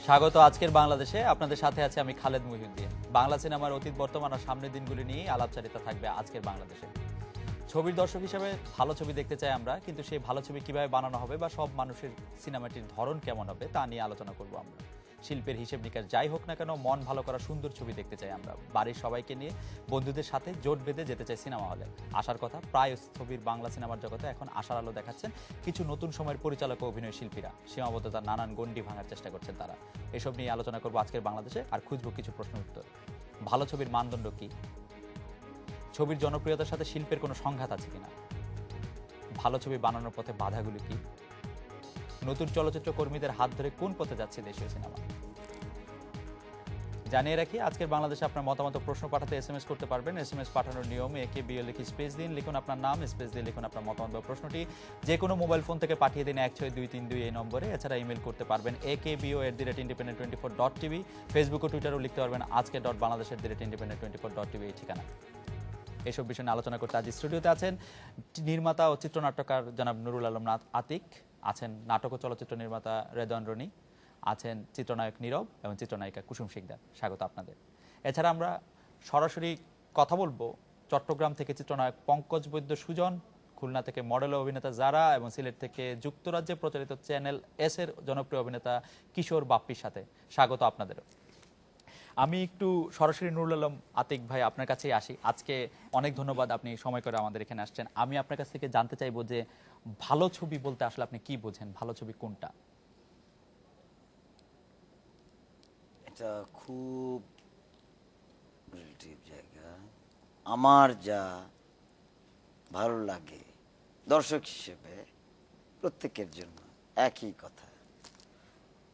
স্বাগত আজকের বাংলাদেশে। আপনাদের সাথে আছে আমি খালেদ মুহিউদ্দিন। বাংলা সিনেমার অতীত, বর্তমান আর সামনের দিনগুলি নিয়ে আলাপচারিতা থাকবে আজকের বাংলাদেশে। ছবির দর্শক হিসেবে ভালো ছবি দেখতে চাই আমরা, কিন্তু সেই ভালো ছবি কিভাবে বানানো হবে বা সব মানুষের সিনেমাটির ধরন কেমন হবে তা নিয়ে আলোচনা করব আমরা। শিল্পের হিসেব নিকাশ যাই হোক না কেন, মন ভালো করা সুন্দর ছবি দেখতে চাই আমরা। বাড়ির সবাইকে নিয়ে বন্ধুদের সাথে জোট বেঁধে যেতে চাই সিনেমা হলে। আসার কথা প্রায় ছবির বাংলা সিনেমার জগতে এখন আশার আলো দেখাচ্ছেন কিছু নতুন সময়ের পরিচালক ও অভিনয় শিল্পীরা। সীমাবদ্ধতার নানান গণ্ডি ভাঙার চেষ্টা করছেন তারা। এসব নিয়ে আলোচনা করবো আজকের বাংলাদেশে, আর খুঁজবো কিছু প্রশ্ন উত্তর। ভালো ছবির মানদণ্ড কি? ছবির জনপ্রিয়তার সাথে শিল্পের কোনো সংঘাত আছে কিনা? ভালো ছবি বানানোর পথে বাধাগুলি কি? নতুন চলচ্চিত্র কর্মীদের হাত ধরে কোন পথে যাচ্ছে দেশীয় সিনেমা? জানিয়ে রাখি, আজকের বাংলাদেশে আপনার মতামত প্রশ্ন পাঠাতে এসএমএস করতে পারবেন। এসএমএস পাঠানোর নিয়ম, একে বিএল লিখে স্পেস দিন, লিখুন আপনার নাম, স্পেস দিয়ে লিখুন আপনার মতামত বা প্রশ্নটি। যে কোনো মোবাইল ফোন থেকে পাঠিয়ে দিন 16232 এই নম্বরে। এছাড়া ইমেল করতে পারবেন akbo@independent24.tv। ফেসবুক ও টুইটারও লিখতে পারবেন আজকে.বাংলাদেশ@independent24.tv এই ঠিকানা। এসব বিষয় নিয়ে আলোচনা করতে আজ স্টুডিওতে আছেন নির্মাতা ও চিত্রনাট্যকার জনাব নুরুল আলম আতিক, আছেন নাটক ও চলচ্চিত্র নির্মাতা রেদওয়ান রনি, আছেন চিত্রনায়ক নীরব এবং চিত্রনায়িকা কুসুম শিকদার। স্বাগত আপনাদের। এছাড়া আমরা সরাসরি কথা বলবো চট্টগ্রাম থেকে চিত্রনায়ক পঙ্কজ বৈদ্য সুজন, খুলনা থেকে মডেল ও অভিনেতা জারা এবং সিলেট থেকে যুক্তরাজ্যে প্রচারিত চ্যানেল এস এর জনপ্রিয় অভিনেতা কিশোর বাপ্পির সাথে। স্বাগত আপনাদেরও। আমি একটু সরাসরি নুরুল আলম আতিক ভাই আপনার কাছেই আসি। আজকে অনেক ধন্যবাদ, আপনি সময় করে আমাদের এখানে আসছেন। আমি আপনার কাছ থেকে জানতে চাইবো যে ভালো ছবি বলতে আসলে আপনি কি বোঝেন? ভালো ছবি কোনটা? এটা খুব রিলেটিভ জায়গা। আমার যা ভালো লাগে দর্শক হিসেবে প্রত্যেকের জন্য একই কথা।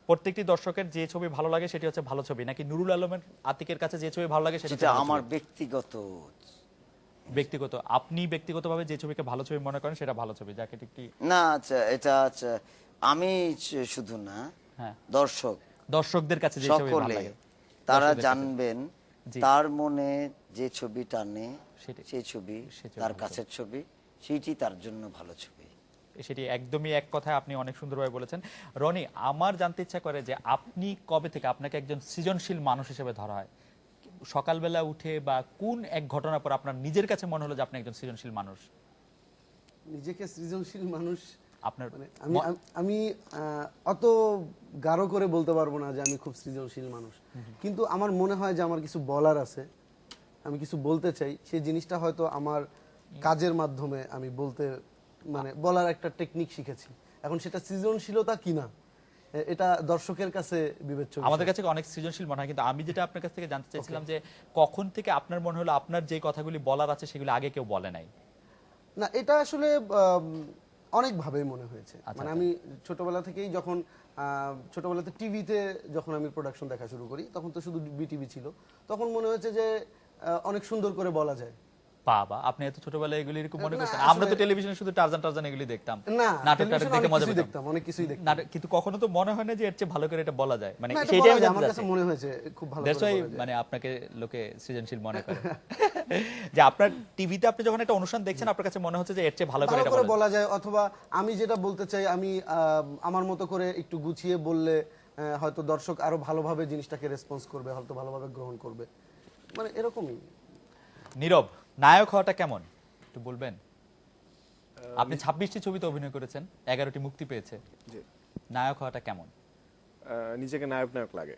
প্রত্যেকটি দর্শকের যে ছবি ভালো লাগে সেটি হচ্ছে ভালো ছবি, নাকি নুরুল আলমের আতিকের কাছে যে ছবি ভালো লাগে সেটা যেটা আমার ব্যক্তিগত? আপনি ব্যক্তিগতভাবে যে ছবিকে ভালো ছবি মনে করেন সেটা ভালো ছবি, যাকে ঠিক না, আচ্ছা এটা আচ্ছা আমি শুধু না, হ্যাঁ, দর্শকদের কাছে যে ছবি ভালো লাগে তারা জানবেন তার মনে যে ছবি টানে সেই ছবি তার কাছের ছবি, সেইটি তার জন্য ভালো ছবি। সেটি একদমই এক কথায় আপনি অনেক সুন্দরভাবে বলেছেন। রনি, আমার জানতে ইচ্ছা করে যে আপনি কবে থেকে আপনাকে একজন সৃজনশীল মানুষ হিসেবে ধরা হয়? সকালবেলা উঠে বা কোন এক ঘটনার পর আপনার নিজের কাছে মনে হলো যে আপনি একজন সৃজনশীল মানুষ? নিজেকে সৃজনশীল মানুষ আপনার মানে আমি অত গাঢ় করে বলতে পারবো না যে আমি খুব সৃজনশীল মানুষ, কিন্তু আমার মনে হয় যে আমার কিছু বলার আছে, আমি কিছু বলতে চাই। সেই জিনিসটা হয়তো আমার কাজের মাধ্যমে আমি বলতে মানে বলার একটা টেকনিক শিখেছি। এখন সেটা সৃজনশীলতা কিনা এটা দর্শকের কাছে বিবেচ্য। আমাদের কাছে অনেক সৃজনশীল মনে হয়, কিন্তু আমি যেটা আপনার কাছ থেকে জানতে চাইছিলাম যে কখন থেকে আপনার মনে হলো আপনার যে কথাগুলি বলার আছে সেগুলো আগে কেউ বলে নাই? না, এটা আসলে অনেক ভাবে মনে হয়েছে। মানে আমি ছোটবেলা থেকেই যখন ছোটবেলাতে টিভিতে যখন আমি প্রোডাকশন দেখা শুরু করি, তখন তো শুধু বিটিভি ছিল, তখন মনে হয়েছে যে অনেক সুন্দর করে বলা যায়। বাবা, আপনি এত ছোটবেলায় এগুলি এরকম মনে করছেন? আমরা তো টেলিভিশনে শুধু টারজান টারজান এগুলি দেখতাম, না নাটক দেখে মজা পেতাম, অনেক কিছুই দেখতাম, কিন্তু কখনো তো মনে হয় না যে এর চেয়ে ভালো করে এটা বলা যায়। মানে সেটাই আমার কাছে মনে হয়েছে খুব ভালো করে বলা যায়। মানে আপনাকে লোকে সৃজনশীল মনে করে যে আপনার টিভিতে আপনি যখন একটা অনুষ্ঠান দেখছেন আপনার কাছে মনে হচ্ছে যে এর চেয়ে ভালো করে এটা বলা যায়, অথবা আমি যেটা বলতে চাই আমি আমার মতো করে একটু গুছিয়ে বললে হয়তো দর্শক আরো ভালোভাবে জিনিসটাকে রেসপন্স করবে, হয়তো ভালোভাবে গ্রহণ করবে, মানে এরকমই। নীরব, নায়ক হওয়াটা কেমন একটু বলবেন? আপনি 26টি ছবিতে অভিনয় করেছেন, 11টি মুক্তি পেয়েছে। নায়ক হওয়াটা কেমন? নিজেকে নায়ক নায়ক লাগে।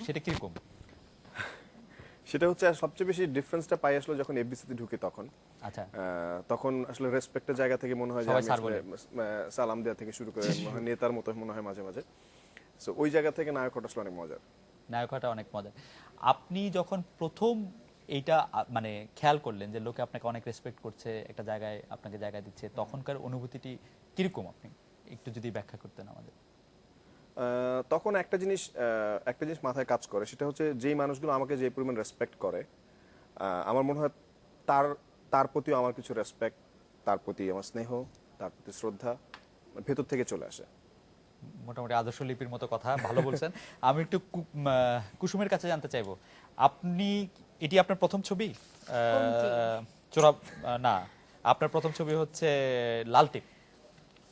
সেটা কিরকম? সেটা হচ্ছে সবচেয়ে বেশি ডিফারেন্সটা পাই আসলে যখন এফবিসিতে ঢুকে তখন। আচ্ছা, তখন আসলে রেসপেক্টের জায়গা থেকে মনে হয় যে আমি আসলে সালাম দেওয়া থেকে শুরু করে নেতার মতো মনে হয় মাঝে মাঝে। সো ওই জায়গা থেকে নায়ক হওয়াটা আসলে অনেক মজার। নায়ক হওয়াটা অনেক মজার। আপনি যখন প্রথম এইটা মানে খেয়াল করলেন যে লোকে আপনাকে অনেক রেসপেক্ট করছে, একটা জায়গায় আপনাকে জায়গা দিচ্ছে, তখনকার অনুভূতিটি কিরকম আপনি একটু যদি ব্যাখ্যা করতেন আমাদের? তখন একটা জিনিস মাথায় কাজ করে, সেটা হচ্ছে যেই মানুষগুলো আমাকে যে পরিমাণ রেসপেক্ট করে, আমার মনে হয় তার প্রতিও আমার কিছু রেসপেক্ট, তার প্রতি আমার স্নেহ, তার প্রতি শ্রদ্ধা ভেতর থেকে চলে আসে। মোটামুটি আদর্শ লিপির মতো কথা, ভালো বলছেন। আমি একটু কুসুমের কাছে জানতে চাইবো, আপনি এটি আপনার প্রথম ছবি? না, আপনার প্রথম ছবি হচ্ছে লাল টিপ।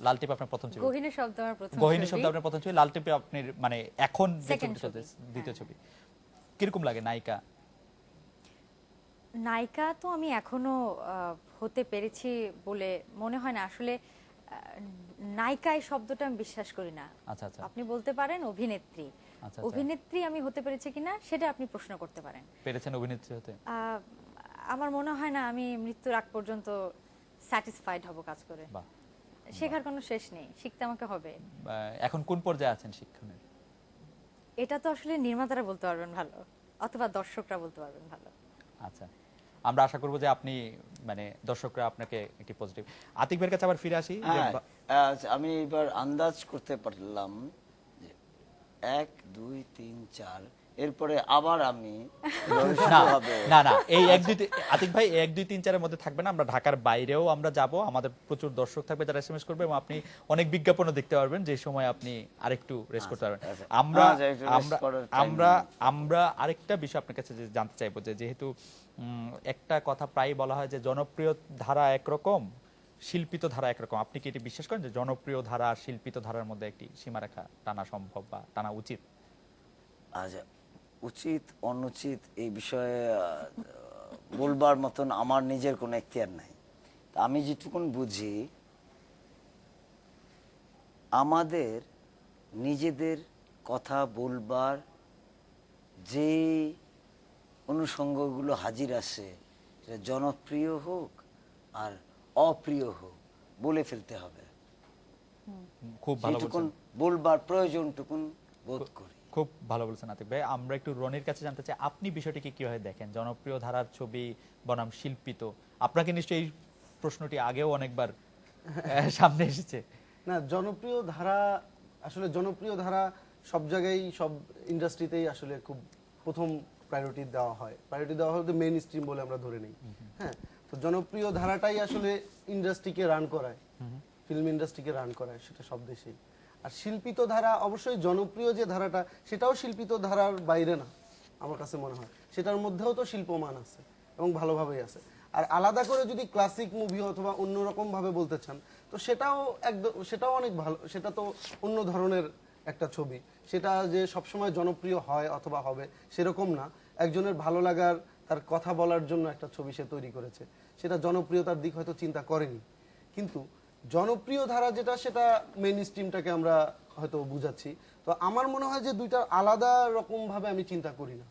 লাল টিপ আপনার প্রথম ছবি, গহীনের শব্দ আমার প্রথম গহিনী ছবি। শব্দ আপনার প্রথম ছবি, লাল টিপে আপনি মানে এখন যে Second ছবিটা চলছে ছবি, দ্বিতীয় হ্যাঁ। ছবি, কিরকম লাগে নায়িকা? নায়িকা তো আমি এখনো হতে পেরেছি বলে মনে হয় না। আসলে নায়িকা এই শব্দটা আমি বিশ্বাস করি না। আচ্ছা আচ্ছা আপনি বলতে পারেন অভিনেত্রী। আচ্ছা। অভিনেত্রী আমি হতে পেরেছি কিনা সেটা আপনি প্রশ্ন করতে পারেন। পেরেছেন অভিনেত্রী হতে? আমার মনে হয় না আমি মৃত্যুর আগ পর্যন্ত স্যাটিসফাইড হব কাজ করে। বাহ, শেখার কোনো শেষ নেই, শিখতে আমাকে হবে। এখন কোন পর্যায়ে আছেন শিক্ষণের? এটা তো আসলে নির্মাতারা বলতে পারবেন ভালো, অথবা দর্শকরা বলতে পারবেন ভালো। আচ্ছা, আমরা আশা করব যে আপনি মানে দর্শকরা আপনাকে একটি পজিটিভ। আতিক ভাইয়ের কাছে আবার ফিরে আসি। হ্যাঁ, আমি এবার আন্দাজ করতে পারলাম যে 1 2 3 4 এরপরে আবার আমি না হবে। না না, এই 1 2 আতিক ভাই 1 2 3 4 এর মধ্যে থাকবে না, আমরা ঢাকার বাইরেও আমরা যাব, আমাদের প্রচুর দর্শক থাকবে যারা এসএমএস করবে এবং আপনি অনেক বিজ্ঞাপনও দেখতে পারবেন, যে সময় আপনি আরেকটু রেস্ট করতে পারবেন। আচ্ছা, আমরা আচ্ছা, একটু rest আমরা করার time আমরা নেই। আমরা আরেকটা বিষয় আপনার কাছে যে জানতে চাইবো, যে যেহেতু একটা কথা প্রায় বলা হয় যে জনপ্রিয় ধারা একরকম, শিল্পিত ধারা একরকম, আপনি কি এটি বিশ্বাস করেন যে জনপ্রিয় ধারা আর শিল্পিত ধারার মধ্যে একটি সীমারেখা টানা সম্ভব বা টানা উচিত? আচ্ছা, উচিত অনুচিত এই বিষয়ে বলবার মতন আমার নিজের কোনো এখতিয়ার নাই। তা আমি যেটুকুন বুঝি, আমাদের নিজেদের কথা বলবার যে অনুষঙ্গগুলো হাজির আসে, সেটা জনপ্রিয় হোক আর অপ্রিয় হোক, বলে ফেলতে হবে। খুব ভালো যেটুকুন বলছেন, বলবার প্রয়োজনটুকুন বোধ করি। খুব ভালো বলছেন আতিক ভাই। আমরা একটু রনির কাছে জানতে চাই, আপনি বিষয়টিকে কিভাবে দেখেন? জনপ্রিয় ধারার ছবি বনাম শিল্পিত, আপনাকে নিশ্চয়ই এই প্রশ্নটি আগেও অনেকবার সামনে এসেছে। না, জনপ্রিয় ধারা, আসলে জনপ্রিয় ধারা সব জায়গায় সব ইন্ডাস্ট্রিতেই আসলে খুব প্রথম প্রায়োরিটি দেওয়া হয়। প্রায়োরিটি দেওয়া হয় মেইন স্ট্রিম বলে আমরা ধরে নিই। হ্যাঁ, তো জনপ্রিয় ধারাটাই আসলে ইন্ডাস্ট্রিকে রান করায়, ফিল্ম ইন্ডাস্ট্রিকে রান করায়, সেটা সব দেশেই। আর শিল্পিত ধারা অবশ্যই জনপ্রিয় যে ধারাটা, সেটাও শিল্পিত ধারার বাইরে না আমার কাছে মনে হয়। সেটার মধ্যেও তো শিল্পমান আছে এবং ভালোভাবেই আছে। আর আলাদা করে যদি ক্লাসিক মুভি অথবা অন্যরকম ভাবে বলতে চান, তো সেটাও একদম, সেটাও অনেক ভালো। সেটা তো অন্য ধরনের একটা ছবি। সেটা যে সবসময় জনপ্রিয় হয় অথবা হবে সেরকম না। একজনের ভালো লাগার, তার কথা বলার জন্য একটা ছবি সে তৈরি করেছে, সেটা জনপ্রিয়তার দিক হয়তো চিন্তা করেনি। কিন্তু জনপ্রিয় ধারা যেটা, সেটা মেইন স্ট্রিমটাকে আমরা হয়তো বুঝাচ্ছি। তো আমার মনে হয় যে দুইটা আলাদা রকম ভাবে আমি চিন্তা করি না।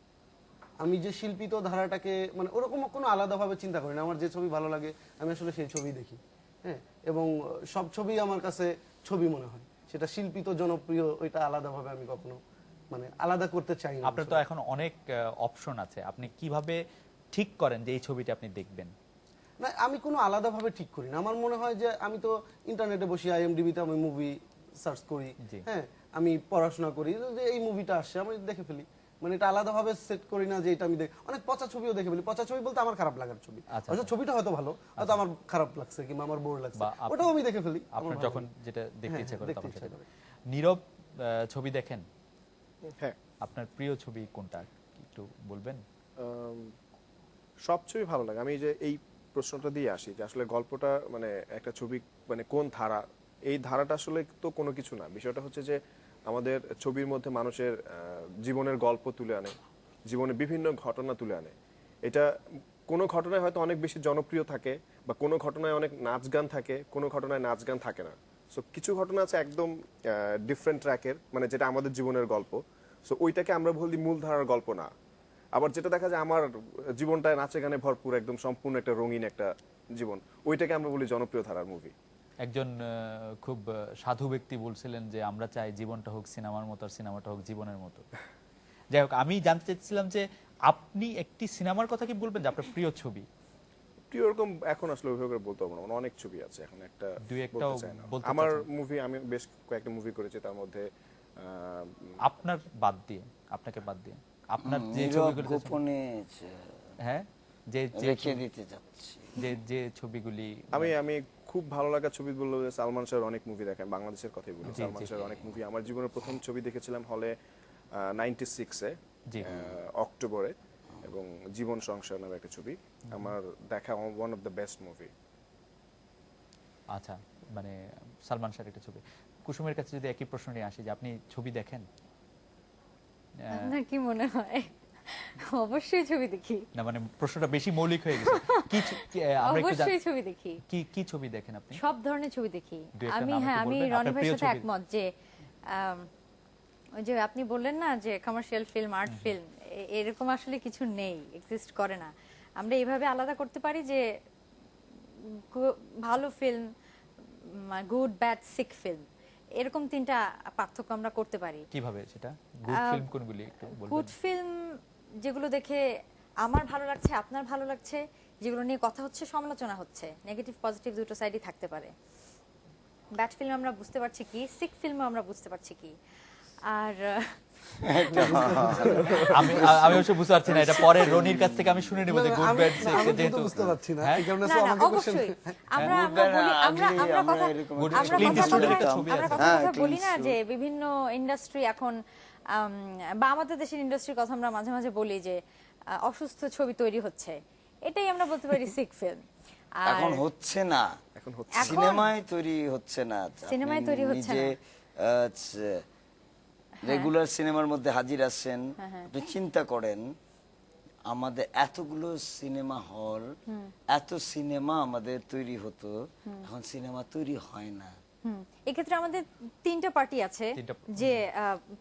আমি যে শিল্পিত ধারাটাকে মানে ওরকম কোনো আলাদাভাবে চিন্তা করি না। আমার যে ছবি ভালো লাগে আমি আসলে সেই ছবি দেখি। হ্যাঁ, এবং সব ছবি আমার কাছে ছবি মনে হয়। সেটা শিল্পিত জনপ্রিয় ওইটা আলাদাভাবে আমি কখনো মানে আলাদা করতে চাই না। আপনার তো এখন অনেক অপশন আছে, আপনি কিভাবে ঠিক করেন যে এই ছবিটা আপনি দেখবেন? না, আমি কোনো আলাদাভাবে ঠিক করি না। আমার মনে হয় যে আমি তো ইন্টারনেটে বসি, আইএমডিবিতে আমি মুভি সার্চ করি। জি। হ্যাঁ, আমি পড়াশোনা করি, যে এই মুভিটা আসছে আমি দেখে ফেলি। মানে এটা আলাদাভাবে সেট করি না যে এটা আমি অনেক পচা ছবিও দেখে ফেলি। পচা ছবি বলতে আমার খারাপ লাগার ছবি। আচ্ছা, হয়তো ছবিটা হয়তো ভালো, হয়তো আমার খারাপ লাগছে কিংবা আমার বোর লাগছে, বা ওটাও আমি দেখে ফেলি। আপনার যখন যেটা দেখতে হ্যাঁ, ইচ্ছা করে দেখতে তখন ইচ্ছা সেটা করে। নীরব ছবি দেখেন? হ্যাঁ, আপনার প্রিয় ছবি কোনটা একটু বলবেন? সব ছবি ভালো লাগে। আমি যে এই প্রশ্নটা দিয়ে আসি যে আসলে গল্পটা মানে একটা ছবি মানে কোন ধারা, এই ধারাটা আসলে তো কোনো কিছু না। বিষয়টা হচ্ছে যে আমাদের ছবির মধ্যে মানুষের জীবনের গল্প তুলে আনে, জীবনে বিভিন্ন ঘটনা তুলে আনে। এটা কোনো ঘটনায় হয়তো অনেক বেশি জনপ্রিয় থাকে, বা কোনো ঘটনায় অনেক নাচ গান থাকে, কোনো ঘটনায় নাচ গান থাকে না। সো কিছু ঘটনা আছে একদম ডিফারেন্ট ট্র্যাকের, মানে যেটা আমাদের জীবনের গল্প। সো ওইটাকে আমরা বলি মূল ধারার গল্প না। আবার যেটা দেখা যায় আমার জীবনটায় নাচে গানে ভরপুর, একদম সম্পূর্ণ একটা রঙিন একটা জীবন, ওইটাকে আমরা বলি জনপ্রিয় ধারার মুভি। একজন খুব সাধু ব্যক্তি বলছিলেন যে আমরা চাই জীবনটা হোক সিনেমার মতো আর সিনেমাটা হোক জীবনের মতো। যাই হোক, আমি জানতে চাইছিলাম যে আপনি একটি সিনেমার কথা কি বলবেন যে আপনার প্রিয় ছবি? প্রিয় এরকম এখন আসলে ওইভাবে বলতে পারবো না, মানে অনেক ছবি আছে, এখন একটা দুই একটাও বলতে চাই না। বলতে আমার চাচ্ছেন? মুভি আমি বেশ কয়েকটা মুভি করেছি, তার মধ্যে আপনার বাদ দিয়ে, আপনাকে বাদ দিয়ে আপনার যে নীরব ছবিগুলো, গোপনে হ্যাঁ, যে যে রেখে দিতে যাচ্ছি। যে যে ছবিগুলি আমি খুব ভালো লাগা ছবি বললো যে সালমান শাহের অনেক মুভি দেখেন, বাংলাদেশের কথাই বলি। জি, সালমান জি। শাহের অনেক মুভি, আমার জীবনের প্রথম ছবি দেখেছিলাম হলে 96-এ জি। অক্টোবরে, এবং জীবন সংসার নামে একটা ছবি, আমার দেখা one of the best movie. আচ্ছা, মানে সালমান শাহের একটা ছবি। কুসুমের কাছে যদি একই প্রশ্ন নিয়ে আসি যে আপনি ছবি দেখেন? আপনার কি মনে হয়? অবশ্যই ছবি দেখি, না মানে প্রশ্নটা বেশি মৌলিক হয়ে গেছে। আমরা একটু অবশ্যই ছবি দেখি, কি ছবি দেখেন আপনি? সব ধরনের ছবি দেখি দু একটা আমি। নাম হ্যাঁ, একটু আমি বলবেন? রনি আপনার ভাইয়ের প্রিয় সাথে ছবি? একমত যে ওই যে আপনি বললেন না যে কমার্শিয়াল ফিল্ম, আর্ট ফিল্ম, এরকম আসলে কিছু নেই, এক্সিস্ট করে না। আমরা এইভাবে আলাদা করতে পারি যে ভালো film, good, bad, sick film, এরকম তিনটা পার্থক্য আমরা করতে পারি। কিভাবে সেটা? গুড ফিল্ম কোনগুলি একটু বলবেন? গুড ফিল্ম যেগুলো দেখে আমার ভালো লাগছে, আপনার ভালো লাগছে, যেগুলো নিয়ে কথা হচ্ছে, সমালোচনা হচ্ছে, নেগেটিভ পজিটিভ দুটো সাইডই থাকতে পারে। ব্যাড ফিল্ম আমরা বুঝতে পারছি কি, সিক ফিল্ম আমরা বুঝতে পারছি কি। আর আমি আমি অবশ্য বুঝতে পারছি না, এটা পরে রনির কাছ থেকে আমি শুনে নেব যে গুড ব্যাড সিক, আমি যেহেতু বুঝতে পারছি না, হ্যাঁ? এই কারণে না, তো না, আমাকে অবশ্যই আমরা Good আমরা bad, বলি, আমরা ugly, আমরা আমরা কথা এরকম Good আমরা Clint কথা Eastwood-এর একটা কথায়- ছবি আমরা আছে। কথা হ্যাঁ, কথায় বলি Clint না যে Eastwood। বিভিন্ন ইন্ডাস্ট্রি এখন বা আমাদের দেশের ইন্ডাস্ট্রির কথা আমরা মাঝে মাঝে বলি যে অসুস্থ ছবি তৈরি হচ্ছে, এটাই আমরা বলতে পারি সিক ফিল্ম। এখন হচ্ছে না, এখন হচ্ছে এখন সিনেমায় তৈরি হচ্ছে না। সিনেমায় আপনি তৈরি হচ্ছে নিজে না। রেগুলার সিনেমার মধ্যে হাজির আছেন, হ্যাঁ। আপনি চিন্তা করেন আমাদের এতগুলো সিনেমা হল, এত সিনেমা আমাদের তৈরি হতো, এখন সিনেমা তৈরি হয় না। এক্ষেত্রে আমাদের তিনটা পার্টি আছে, তিনটা- যে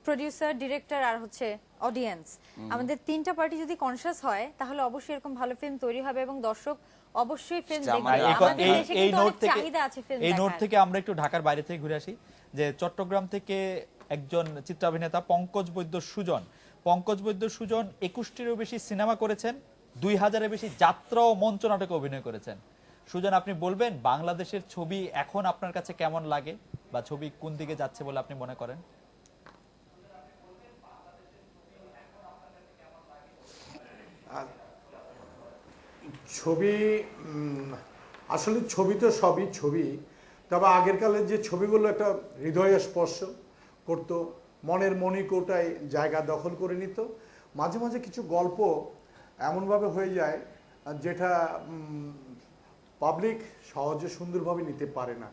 প্রোডিউসার, ডিরেক্টর আর হচ্ছে অডিয়েন্স। আমাদের তিনটা পার্টি যদি কনসিয়াস হয় তাহলে অবশ্যই এরকম ভালো ফিল্ম তৈরি হবে এবং দর্শক অবশ্যই ফিল্ম আচ্ছা, দেখবে। আমাদের- আমাদের এই দেশে এই কিন্তু নোট অনেক থেকে চাহিদা আছে ফিল্ম এই নোট দেখার। থেকে আমরা একটু ঢাকার বাইরে থেকে ঘুরে আসি, যে চট্টগ্রাম থেকে একজন চিত্রাভিনেতা পঙ্কজ বৈদ্য সুজন, পঙ্কজ বৈদ্য সুজন 21টিরও বেশি সিনেমা করেছেন, 2000-এর বেশি যাত্রা ও মঞ্চ নাটকে অভিনয় করেছেন। সুজন, আপনি বলবেন বাংলাদেশের ছবি এখন আপনার কাছে কেমন লাগে, বা ছবি কোন দিকে যাচ্ছে বলে আপনি মনে করেন? ছবি আসলে ছবি তো সবই ছবি, তবে আগের কালের যে ছবিগুলো একটা হৃদয়ে স্পর্শ করত, মনের মণিকোটায় জায়গা দখল করে নিত। মাঝে মাঝে কিছু গল্প এমনভাবে হয়ে যায় যেটা পাবলিক সহজে সুন্দরভাবে নিতে পারে না।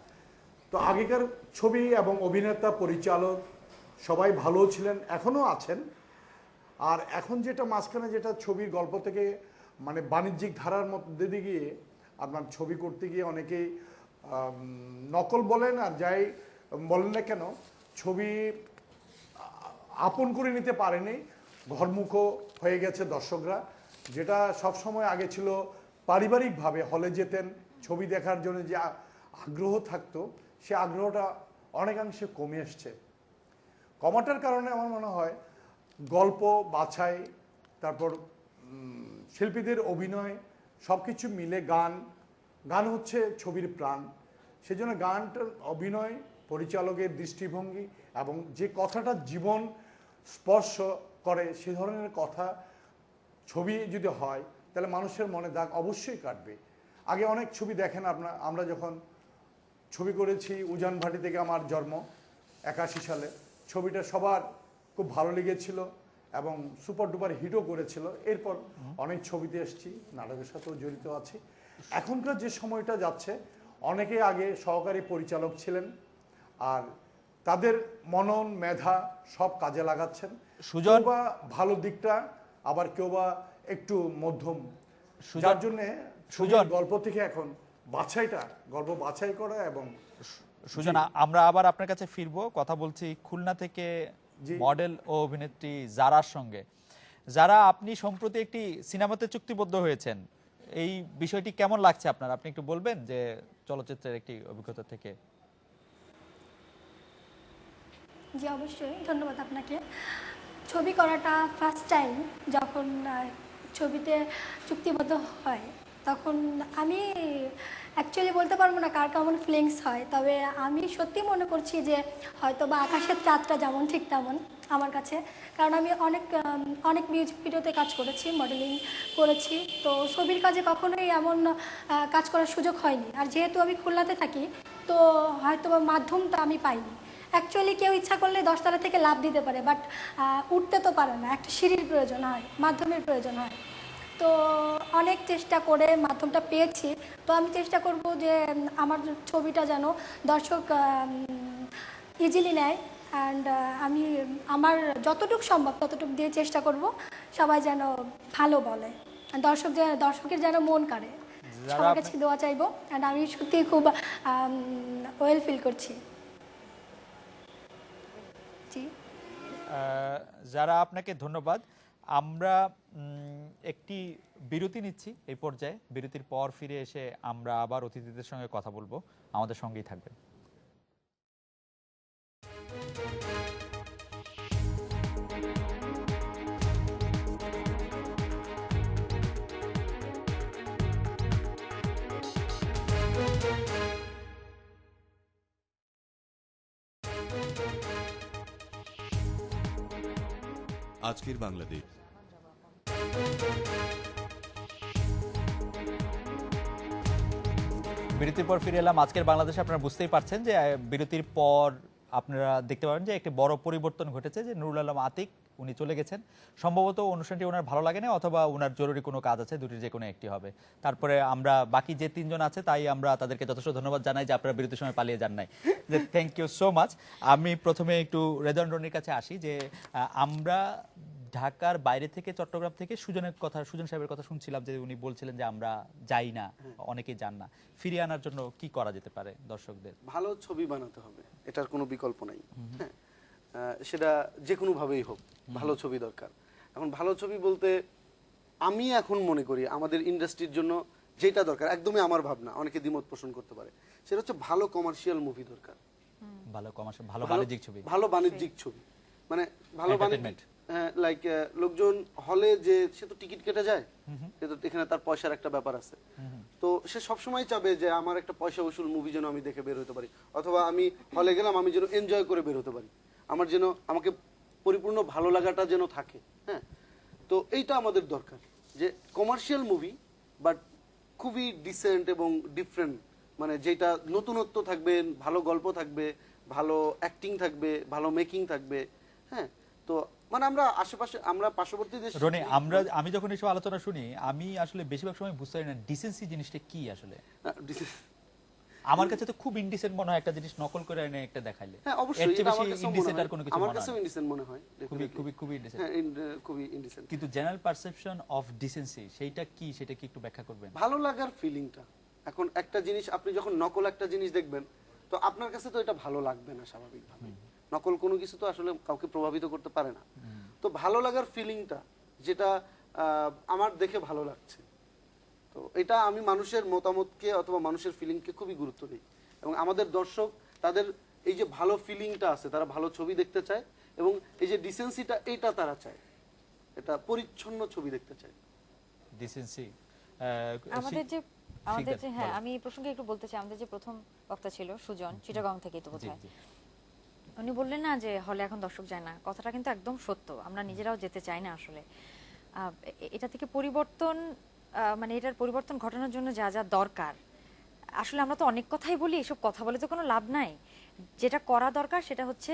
তো আগেকার ছবি এবং অভিনেতা, পরিচালক সবাই ভালো ছিলেন, এখনও আছেন। আর এখন যেটা মাঝখানে যেটা ছবির গল্প থেকে মানে বাণিজ্যিক ধারার মধ্যে দিয়ে গিয়ে আপনার ছবি করতে গিয়ে অনেকেই নকল বলেন আর যাই বলেন না কেন, ছবি আপন করে নিতে পারেনি, ঘরমুখো হয়ে গেছে দর্শকরা। যেটা সব সময় আগে ছিল পারিবারিকভাবে হলে যেতেন ছবি দেখার জন্য, যে আগ্রহ থাকতো, সে আগ্রহটা অনেকাংশে কমে এসছে। কমাটার কারণে আমার মনে হয় গল্প বাছাই, তারপর শিল্পীদের অভিনয়, সব কিছু মিলে গান হচ্ছে ছবির প্রাণ। সেজন্য গানটার অভিনয়, পরিচালকের দৃষ্টিভঙ্গি এবং যে কথাটা জীবন স্পর্শ করে সে ধরনের কথা ছবি যদি হয় তাহলে মানুষের মনে দাগ অবশ্যই কাটবে। আগে অনেক ছবি দেখেন আমরা যখন ছবি করেছি, উজান ভাটি থেকে আমার জন্ম 81 সালে, ছবিটা সবার খুব ভালো লেগেছিল এবং সুপার ডুপার হিটও করেছিল। এরপর অনেক ছবিতে এসেছি, নাটকের সাথেও জড়িত আছি। এখনকার যে সময়টা যাচ্ছে, অনেকে আগে সহকারী পরিচালক ছিলেন আর তাদের মনন মেধা সব কাজে লাগাচ্ছেন। সুজন, কেউ বা ভালো দিকটা, আবার কেউ বা একটু মধ্যম, সুজন- যার জন্য সুজন। গল্প থেকে এখন গল্প বাছাই করা এবং সুজন, আমরা আবার আপনার কাছে ফিরবো। কথা বলছি খুলনা থেকে জি। মডেল ও অভিনেত্রী জারার সঙ্গে। যারা, আপনি সম্প্রতি একটি সিনেমাতে চুক্তিবদ্ধ হয়েছেন, এই বিষয়টি কেমন লাগছে আপনার? আপনি একটু বলবেন যে চলচ্চিত্রের একটি অভিজ্ঞতা থেকে। জি অবশ্যই, ধন্যবাদ আপনাকে। ছবি করাটা ফার্স্ট টাইম যখন ছবিতে চুক্তিবদ্ধ হয়, তখন আমি অ্যাকচুয়ালি বলতে পারবো না কার কেমন ফিলিংস হয়, তবে আমি সত্যি মনে করছি যে হয়তো বা আকাশের চাঁদটা যেমন ঠিক তেমন আমার কাছে। কারণ আমি অনেক মিউজিক ভিডিওতে কাজ করেছি, মডেলিং করেছি, তো ছবির কাজে কখনোই এমন কাজ করার সুযোগ হয়নি। আর যেহেতু আমি খুলনাতে থাকি, তো হয়তো বা মাধ্যমটা আমি পাইনি। অ্যাকচুয়ালি কেউ ইচ্ছা করলে 10 তলা থেকে লাফ দিতে পারে, বাট উঠতে তো পারে না, একটা সিঁড়ির প্রয়োজন হয়, মাধ্যমের প্রয়োজন হয়। তো অনেক চেষ্টা করে মাধ্যমটা পেয়েছি। তো আমি চেষ্টা করব যে আমার ছবিটা যেন দর্শক ইজিলি নেয়, অ্যান্ড আমি আমার যতটুকু সম্ভব ততটুকু দিয়ে চেষ্টা করব সবাই যেন ভালো বলে, দর্শকের যেন মন কাড়ে। সবার কাছে দোয়া চাইবো, অ্যান্ড আমি সত্যিই খুব ওয়েল ফিল করছি। জি, যারা আপনাকে ধন্যবাদ। আমরা একটি বিরতি নিচ্ছি এই পর্যায়ে। বিরতির পর ফিরে এসে আমরা আবার অতিথিদের সঙ্গে কথা বলবো। আমাদের সঙ্গেই থাকবেন। আজকের বাংলাদেশ। বিরতির পর ফিরে এলাম আজকের বাংলাদেশে। আপনারা বুঝতেই পারছেন যে বিরতির পর আপনারা দেখতে পারেন যে একটি বড় পরিবর্তন ঘটেছে, যে নুরুল আলম আতিক উনি চলে গেছেন। সম্ভবত অনুষ্ঠানটি ওনার ভালো লাগে না, অথবা ওনার জরুরি কোনো কাজ আছে, দুটির যে কোনো একটি হবে। তারপরে আমরা বাকি যে তিনজন আছে তাই আমরা তাদেরকে যথেষ্ট ধন্যবাদ জানাই যে আপনারা বিরতির সময় পালিয়ে যান নাই। যে থ্যাংক ইউ সো মাচ। আমি প্রথমে একটু রেদওয়ান রনির কাছে আসি, যে আমরা ঢাকার বাইরে থেকে, চট্টগ্রাম থেকে সুজন সাহেবের কথা শুনছিলাম যে উনি বলছিলেন যে আমরা যাই না, অনেকেই যান না। ফিরিয়ে আনার জন্য কি করা যেতে পারে দর্শকদের? ভালো ছবি বানাতে হবে, এটার কোনো বিকল্প নাই। হ্যাঁ, সেটা যে কোনো ভাবেই হোক, ভালো ছবি দরকার। এখন ভালো ছবি বলতে আমি এখন মনে করি আমাদের ইন্ডাস্ট্রির জন্য যেটা দরকার, একদমই আমার ভাবনা, অনেকে দ্বিমত পোষণ করতে পারে, সেটা হচ্ছে ভালো কমার্শিয়াল মুভি দরকার। ভালো বাণিজ্যিক ছবি, ভালো বাণিজ্যিক ছবি, মানে ভালো বাণিজ্যিক, লাইক লোকজন হলে যে সে তো টিকিট কেটে যায়, এখানে তার পয়সার একটা ব্যাপার আছে। তো সে সবসময় চাবে যে আমার একটা পয়সা উসুল মুভি যেন আমি দেখে বের হতে পারি, অথবা আমি হলে গেলাম আমি যেন এনজয় করে বের হতে পারি, আমার যেন আমাকে পরিপূর্ণ ভালো লাগাটা যেন থাকে। হ্যাঁ, তো এইটা আমাদের দরকার, যে কমার্শিয়াল মুভি বাট খুবই ডিসেন্ট এবং ডিফারেন্ট, মানে যেটা নতুনত্ব থাকবে, ভালো গল্প থাকবে, ভালো অ্যাক্টিং থাকবে, ভালো মেকিং থাকবে। হ্যাঁ, তো মানে আমরা পার্শ্ববর্তী দেশ রনি, আমি যখন এসব আলোচনা শুনি, আমি আসলে বেশিরভাগ সময় বুঝতে পারি না ডিসেন্সি জিনিসটা কি আসলে। আমার কাছে তো খুব ইনডিসেন্ট মনে হয় একটা জিনিস নকল করে এনে একটা দেখাইলে। হ্যাঁ, অবশ্যই এটা আমার কাছেও মনে হয়, আমার কাছেও ইনডিসেন্ট মনে হয়, খুবই ইনডিসেন্ট। হ্যাঁ, খুবই ইনডিসেন্ট। কিন্তু জেনারেল পারসেপশন অফ ডিসেন্সি সেটা কি, সেটা কি একটু ব্যাখ্যা করবেন? ভালো লাগার ফিলিংটা। এখন একটা জিনিস আপনি যখন নকল একটা জিনিস দেখবেন, তো আপনার কাছে তো এটা ভালো লাগবে না স্বাভাবিকভাবে। নকল কোনো কিছু তো আসলে কাউকে প্রভাবিত করতে পারে না। তো ভালো লাগার ফিলিংটা যেটা আমার দেখে ভালো লাগছে, তো এটা আমি মানুষের মতামতকে অথবা মানুষের ফিলিংকে খুবই গুরুত্ব দিই। এবং আমাদের দর্শক তাদের এই যে ভালো ফিলিংটা আছে, তারা ভালো ছবি দেখতে চায়, এবং এই যে ডিসেন্সিটা এটা তারা চায়, এটা পরিচ্ছন্ন ছবি দেখতে চায়। ডিসেন্সি আমাদের যে হ্যাঁ, আমি এই প্রসঙ্গে একটু বলতে চাই। আমাদের যে প্রথম বক্তা ছিল সুজন, চিটাগং থেকেই তো বোধহয়, উনি বললেন না যে হলে এখন দর্শক যায় না, কথাটা কিন্তু একদম সত্য। আমরা নিজেরাও যেতে চাই না আসলে। এটা থেকে পরিবর্তন, মানে এটার পরিবর্তন ঘটানোর জন্য যা যা দরকার, আসলে আমরা তো অনেক কথাই বলি, এসব কথা বলে তো কোনো লাভ নাই। যেটা করা দরকার সেটা হচ্ছে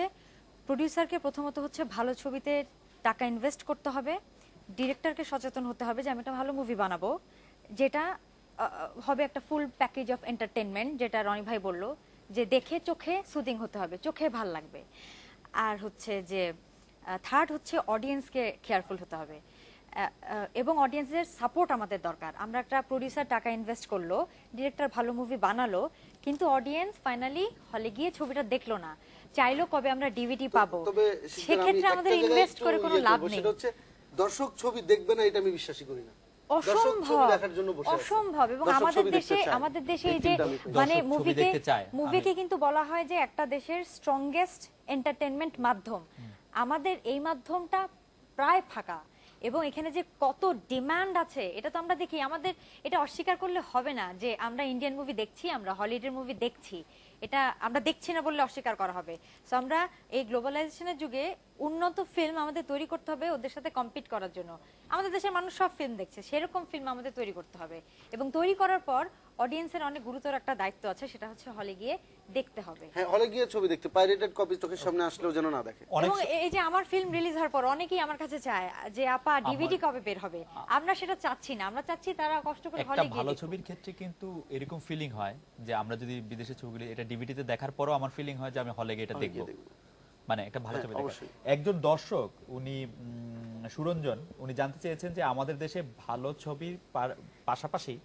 প্রডিউসারকে প্রথমত হচ্ছে ভালো ছবিতে টাকা ইনভেস্ট করতে হবে, ডিরেক্টরকে সচেতন হতে হবে যে আমি একটা ভালো মুভি বানাবো, যেটা হবে একটা ফুল প্যাকেজ অফ এন্টারটেনমেন্ট, যেটা রনি ভাই বললো যে দেখে চোখে সুদিং হতে হবে, চোখে ভাল লাগবে। আর হচ্ছে যে থার্ড হচ্ছে অডিয়েন্সকে কেয়ারফুল হতে হবে, এবং অডিয়েন্সের সাপোর্ট আমাদের দরকার। আমরা একটা প্রডিউসার টাকা ইনভেস্ট করলো, ডিরেক্টর ভালো মুভি বানালো, কিন্তু অডিয়েন্স ফাইনালি হলে গিয়ে ছবিটা দেখলো না, চাইলো কবে আমরা ডিভিডি পাবো। সেক্ষেত্রে আমাদের ইনভেস্ট করে কোনো লাভ নেই। দর্শক ছবি দেখবে না এটা আমি বিশ্বাসই করি না। অসম্ভব। এবং আমাদের দেশে এই যে মানে মুভিকে কিন্তু বলা হয় যে একটা দেশের স্ট্রংগেস্ট এন্টারটেনমেন্ট মাধ্যম। আমাদের এই মাধ্যমটা প্রায় ফাঁকা, এবং এখানে যে কত ডিমান্ড আছে এটা তো আমরা দেখি। আমাদের এটা অস্বীকার করলে হবে না যে আমরা ইন্ডিয়ান মুভি দেখছি, আমরা হলিউডের মুভি দেখছি, এটা আমরা দেখছি না বললে অস্বীকার করা হবে। সো আমরা এই গ্লোবালাইজেশনের যুগে উন্নত ফিল্ম আমাদের তৈরি করতে হবে ওদের সাথে কম্পিট করার জন্য। আমাদের দেশের মানুষ সব ফিল্ম দেখছে, সেরকম ফিল্ম আমাদের তৈরি করতে হবে, এবং তৈরি করার পর অডিয়েন্সের অনেক গুরুতর একটা দায়িত্ব আছে, সেটা হচ্ছে হলে গিয়ে দেখতে হবে। হ্যাঁ, হলে গিয়ে ছবি দেখতে, পাইরেটেড কপি চোখের সামনে আসলেও যেন না দেখে। অনেক এবং এই যে আমার ফিল্ম রিলিজ হওয়ার পর অনেকেই আমার কাছে চায় যে আপা ডিভিডি কবে বের হবে। আমরা সেটা চাচ্ছি না, আমরা চাচ্ছি তারা কষ্ট করে একটা হলে গিয়ে ভালো দেখুক। ছবির ক্ষেত্রে কিন্তু এরকম ফিলিং হয় যে আমরা যদি বিদেশের ছবিগুলি এটা ডিভিডিতে দেখার পরও আমার ফিলিং হয় যে আমি হলে গিয়ে এটা দেখবো, মানে একটা ভালো ছবি দেখা। একজন দর্শক উনি সুরঞ্জন উনি জানতে চেয়েছেন যে আমাদের দেশে ভালো ছবির পাশাপাশি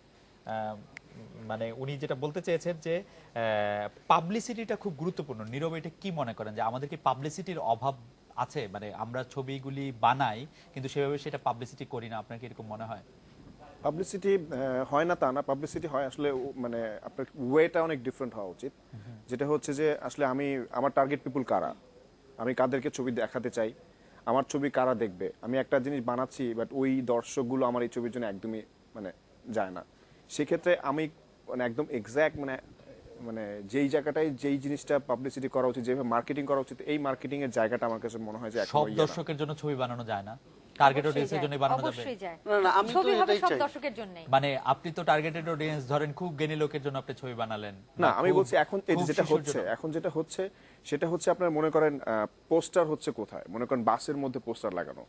মানে উনি যেটা বলতে চেয়েছেন যে পাবলিসিটিটা খুব গুরুত্বপূর্ণ। নীরব, এটা কি মনে করেন যে আমাদের কি পাবলিসিটির অভাব আছে? মানে আমরা ছবিগুলি বানাই কিন্তু সেভাবে সেটা পাবলিসিটি করি না, আপনার কি এরকম মনে হয়? পাবলিসিটি হয় না তা না, পাবলিসিটি হয় আসলে, মানে আপনার ওয়েটা অনেক ডিফারেন্ট হওয়া উচিত। যেটা হচ্ছে যে আসলে আমি আমার টার্গেট পিপল কারা, আমি কাদেরকে ছবি দেখাতে চাই, আমার ছবি কারা দেখবে। আমি একটা জিনিস বানাচ্ছি বাট ওই দর্শকগুলো আমার এই ছবির জন্য একদমই মানে যায় না। সেক্ষেত্রে আমি মানে একদম এক্স্যাক্ট মানে মানে যেই জায়গাটায় যেই জিনিসটা পাবলিসিটি করা উচিত, যেভাবে মার্কেটিং করা উচিত, এই মার্কেটিং এর জায়গাটা আমার কাছে মনে হয় যে সব একেবারে ইয়ে না। দর্শকের জন্য ছবি বানানো যায় না, টার্গেট অডিয়েন্সের জন্য বানানো যাবে। অবশ্যই যায়। না, না, আমি তো ছবি হবে এটাই সব চাই। দর্শকের জন্যই। মানে আপনি তো টার্গেটেড অডিয়েন্স ধরেন খুব জ্ঞানী লোকের জন্য আপনি ছবি বানালেন না, বা আমি খুব- বলছি এখন এই খুব যেটা শিশুর হচ্ছে, জন্য। এখন যেটা হচ্ছে সেটা হচ্ছে আপনার মনে করেন পোস্টার হচ্ছে কোথায়, মনে করেন বাসের মধ্যে পোস্টার লাগানো,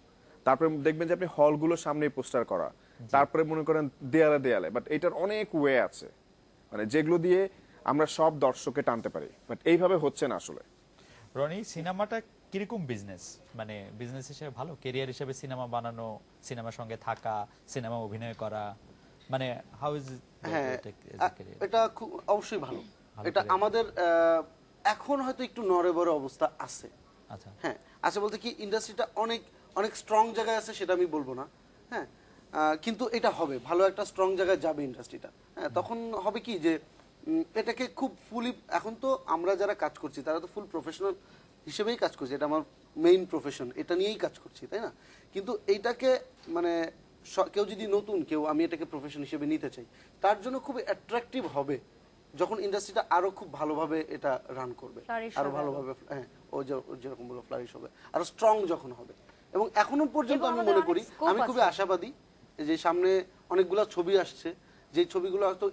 তারপরে দেখবেন যে আপনি হলগুলোর সামনে পোস্টার করা, তারপরে মনে করেন দেয়ালে দেয়ালে, বাট এটার অনেক ওয়ে আছে মানে যেগুলো দিয়ে আমরা সব দর্শককে টানতে পারি, বাট এইভাবে হচ্ছে না আসলে। রনি, সিনেমাটা কিরকম বিজনেস? মানে বিজনেস হিসেবে ভালো, ক্যারিয়ার হিসেবে সিনেমা বানানো, সিনেমার সঙ্গে থাকা, সিনেমা অভিনয় করা, মানে হাউ ইজ হ্যাঁ, এটা খুব অবশ্যই ভালো। ভালো এটা career। আমাদের এখন হয়তো একটু নড়ে বড়ে অবস্থা আছে। আচ্ছা, হ্যাঁ, আছে বলতে কি ইন্ডাস্ট্রিটা অনেক অনেক স্ট্রং জায়গায় আছে, সেটা আমি বলবো না। হ্যাঁ, কিন্তু এটা হবে, ভালো একটা স্ট্রং জায়গায় যাবে ইন্ডাস্ট্রিটা। হ্যাঁ, তখন হবে কি যে এটাকে খুব ফুলি, এখন তো আমরা যারা কাজ করছি তারা তো ফুল প্রফেশনাল হিসেবেই কাজ করছি, এটা আমার মেইন প্রফেশন, এটা নিয়েই কাজ করছি, তাই না? কিন্তু এইটাকে মানে কেউ যদি নতুন কেউ আমি এটাকে প্রফেশন হিসেবে নিতে চাই, তার জন্য খুব অ্যাট্রাকটিভ হবে যখন ইন্ডাস্ট্রিটা আরো খুব ভালোভাবে এটা রান করবে, Flourish আরো হবে ভালোভাবে। হ্যাঁ, ও যেরকম বললো ফ্লারিশ হবে, আরো স্ট্রং যখন হবে। এবং এখনো পর্যন্ত এবং আমি আমাদের মনে অনেক করি, scope আমি খুবই আছে। আশাবাদী যে সামনে অনেকগুলো ছবি আসছে, যে ছবিগুলো হয়তো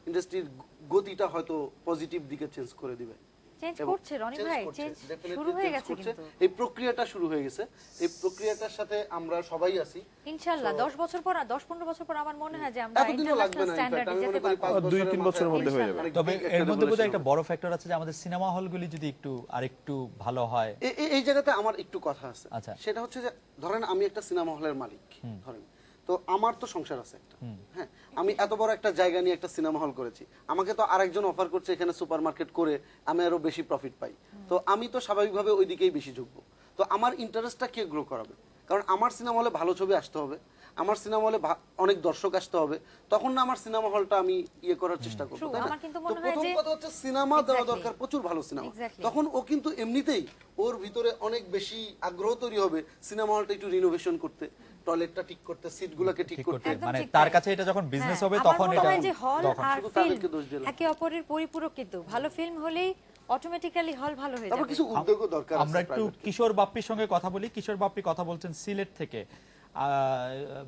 ইন্ডাস্ট্রির গতিটা হয়তো পজিটিভ দিকে চেঞ্জ করে দিবে। চেঞ্জ এবং করছে রনি change ভাই, করছে, চেঞ্জ definitely শুরু হয়ে change গেছে করছে। কিন্তু। এই প্রক্রিয়াটা শুরু হয়ে গেছে, এই প্রক্রিয়াটার সাথে আমরা সবাই আছি। ইনশাআল্লাহ 10 বছর পর, 10-15 বছর পর আমার মনে হয় যে আমরা এতদিনও লাগবে ইন্টারন্যাশনাল না, স্ট্যান্ডার্ডে আমি মনে যেতে করি পারবো। 5 2-3 বছরের মধ্যে হয়ে যাবে। তবে এর মধ্যে বোধহয় একটা বড় ফ্যাক্টর আছে যে আমাদের সিনেমা হলগুলি যদি একটু আরেকটু ভালো হয়। এই জায়গাতে আমার একটু কথা আছে। আচ্ছা। সেটা হচ্ছে যে ধরেন আমি একটা সিনেমা হলের মালিক, ধরেন তো আমার তো সংসার আছে একটা। হ্যাঁ, আমি এত বড় একটা জায়গা নিয়ে একটা সিনেমা হল করেছি, আমাকে তো আরেকজন অফার করছে এখানে সুপারমার্কেট করে আমি আরো বেশি প্রফিট পাই, তো আমি তো স্বাভাবিকভাবে ওই দিকেই বেশি ঝুঁকবো। তো আমার ইন্টারেস্টটা কে গ্রো করাবে? কারণ আমার সিনেমা হলে ভালো ছবি আসতে হবে, আমার সিনেমা হলে অনেক দর্শক আসতে হবে, তখন না আমার সিনেমা হলটা আমি ইয়ে করার চেষ্টা করবো, True, তাই না? আমার কিন্তু তো মনে হয় প্রথম যে- কথা হচ্ছে সিনেমা দেওয়া Exactly. দরকার, প্রচুর ভালো সিনেমা। Exactly. তখন ও কিন্তু এমনিতেই ওর ভিতরে অনেক বেশি আগ্রহ তৈরি হবে সিনেমা হলটা একটু রিনোভেশন করতে, টয়লেটটা ঠিক করতে, সিটগুলোকে ঠিক ঠিক করতে। করতে, একদম মানে ঠিক তার তাই। কাছে এটা যখন বিজনেস হবে হ্যাঁ, তখন আমার মনে এটা হয় যে হল তখন আর শুধু ফিল্ম তাদেরকে দোষ দিলাম। একে অপরের পরিপূরক, কিন্তু ভালো ফিল্ম হলেই অটোমেটিক্যালি হল ভালো হয়ে তারপর যাবে। কিছু উদ্যোগও দরকার আছে আমরা একটু private। কিশোর বাপ্পির সঙ্গে কথা বলি। কিশোর বাপ্পি কথা বলছেন সিলেট থেকে।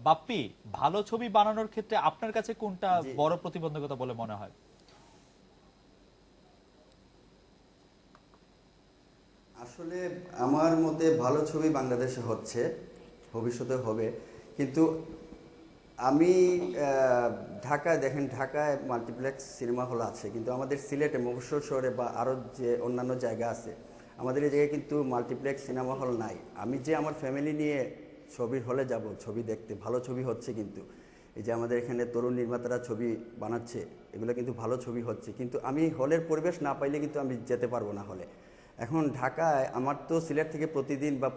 বাপ্পি, ভালো ছবি বানানোর ক্ষেত্রে আপনার কাছে কোনটা বড় প্রতিবন্ধকতা বলে মনে হয়? আসলে আমার মতে ভালো ছবি বাংলাদেশে হচ্ছে, ভবিষ্যতে হবে, কিন্তু আমি ঢাকায় দেখেন, ঢাকায় মাল্টিপ্লেক্স সিনেমা হল আছে, কিন্তু আমাদের সিলেটে মফস্বল শহরে বা আরও যে অন্যান্য জায়গা আছে, আমাদের এই জায়গায় কিন্তু মাল্টিপ্লেক্স সিনেমা হল নাই। আমি যে আমার ফ্যামিলি নিয়ে ছবির হলে যাব ছবি দেখতে, ভালো ছবি হচ্ছে, কিন্তু এই যে আমাদের এখানে তরুণ নির্মাতারা ছবি বানাচ্ছে, এগুলো কিন্তু ভালো ছবি হচ্ছে, কিন্তু আমি হলের পরিবেশ না পাইলে কিন্তু আমি যেতে পারবো না হলে। এখন ঢাকায় আমার তো সিলেট থেকে প্রতিদিন বা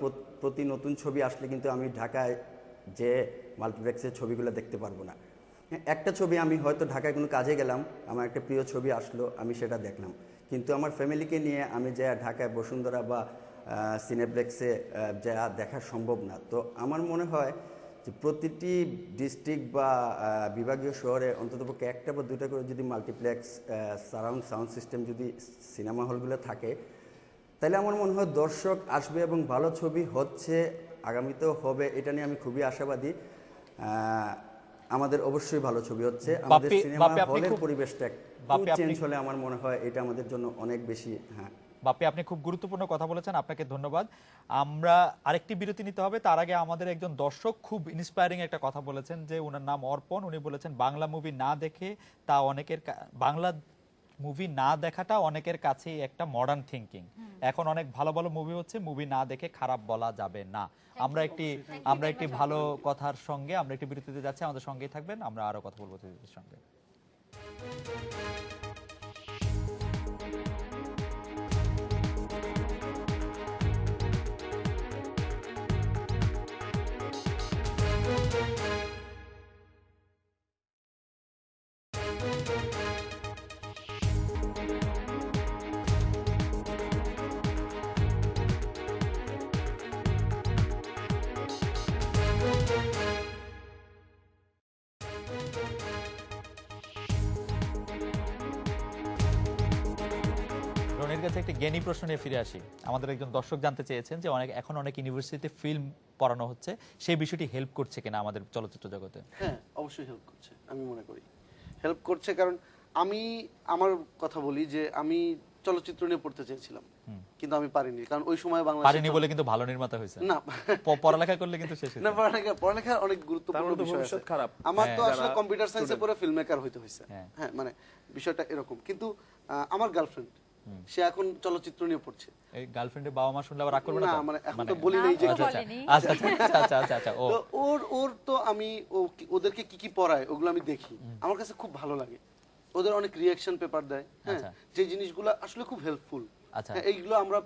প্রতি নতুন ছবি আসলে কিন্তু আমি ঢাকায় যে মাল্টিপ্লেক্সের ছবিগুলো দেখতে পারবো না। একটা ছবি আমি হয়তো ঢাকায় কোনো কাজে গেলাম, আমার একটা প্রিয় ছবি আসলো, আমি সেটা দেখলাম, কিন্তু আমার ফ্যামিলিকে নিয়ে আমি যা ঢাকায় বসুন্ধরা বা সিনেপ্লেক্সে যা দেখা সম্ভব না। তো আমার মনে হয় যে প্রতিটি ডিস্ট্রিক্ট বা বিভাগীয় শহরে অন্ততপক্ষে একটা বা দুটা করে যদি মাল্টিপ্লেক্স সারাউন্ড সাউন্ড সিস্টেম যদি সিনেমা হলগুলো থাকে, তাইলে আমার মনে হয় দর্শক আসবে এবং ভালো ছবি হচ্ছে, আগামীতেও হবে, এটা নিয়ে আমি খুবই আশাবাদী। আমাদের অবশ্যই ভালো ছবি হচ্ছে। আমাদের সিনেমা বাপি, আপনি হলের খুব- পরিবেশটা বাপি, আপনি- চেঞ্জ হলে আমার মনে হয় এটা আমাদের জন্য অনেক বেশি। হ্যাঁ, বাপি, আপনি খুব গুরুত্বপূর্ণ কথা বলেছেন, আপনাকে ধন্যবাদ। আমরা আরেকটি বিরতি নিতে হবে, তার আগে আমাদের একজন দর্শক খুব ইন্সপায়ারিং একটা কথা বলেছেন, যে ওনার নাম অর্পণ। উনি বলেছেন বাংলা মুভি না দেখে তা অনেকের বাংলা মুভি না দেখাটা অনেকের কাছেই একটা মডার্ন থিঙ্কিং। এখন অনেক ভালো ভালো মুভি হচ্ছে, মুভি না দেখে খারাপ বলা যাবে না। আমরা একটি ভালো কথার সঙ্গে আমরা একটি বিরতিতে যাচ্ছি, আমাদের সঙ্গেই থাকবেন, আমরা আরো কথা বলবো অতিথিদের সঙ্গে। রনির কাছে একটি জ্ঞানী প্রশ্ন নিয়ে ফিরে আসি। আমাদের একজন দর্শক জানতে চেয়েছেন যে এখন অনেক ইউনিভার্সিটিতে ফিল্ম পড়ানো হচ্ছে, সেই বিষয়টি হেল্প করছে কিনা আমাদের চলচ্চিত্র জগতে? হ্যাঁ, অবশ্যই হেল্প করছে, আমি মনে করি হেল্প করছে। কারণ আমি আমার কথা বলি যে আমি চলচ্চিত্র নিয়ে পড়তে চেয়েছিলাম, কিন্তু আমি পারিনি, কারণ ওই সময় পারিনি বাংলাদেশে বলে কিন্তু ভালো নির্মাতা হয়েছে না। পড়ালেখা করলে কিন্তু শেষ না, হয়েছে। পড়ালেখা অনেক তার গুরুত্বপূর্ণ মানে তো বিষয় ভবিষ্যৎ আছে। খারাপ। আমার তো হ্যাঁ, আসলে কম্পিউটার সায়েন্সে পড়ে ফিল্ম মেকার হইতে হয়েছে। হ্যাঁ। হ্যাঁ, মানে বিষয়টা এরকম। কিন্তু আমার গার্লফ্রেন্ড, সে এখন চলচ্চিত্র নিয়ে পড়ছে। এই গার্লফ্রেন্ডের বাবা মা শুনলে আবার রাগ করবে না না, তো? মানে এখন তো বলি নাই যে নাম তো আচ্ছা, বলেনি। আচ্ছা, আচ্ছা, আচ্ছা, আচ্ছা, আচ্ছা, ও তো ওর তো আমি ওদেরকে কি কি পড়ায় ওগুলো আমি দেখি, আমার কাছে খুব ভালো লাগে। ওদের অনেক রিঅ্যাকশন পেপার দেয়, হ্যাঁ, আচ্ছা। যে জিনিসগুলো আসলে খুব হেল্পফুল। আচ্ছা। এইগুলো আমরা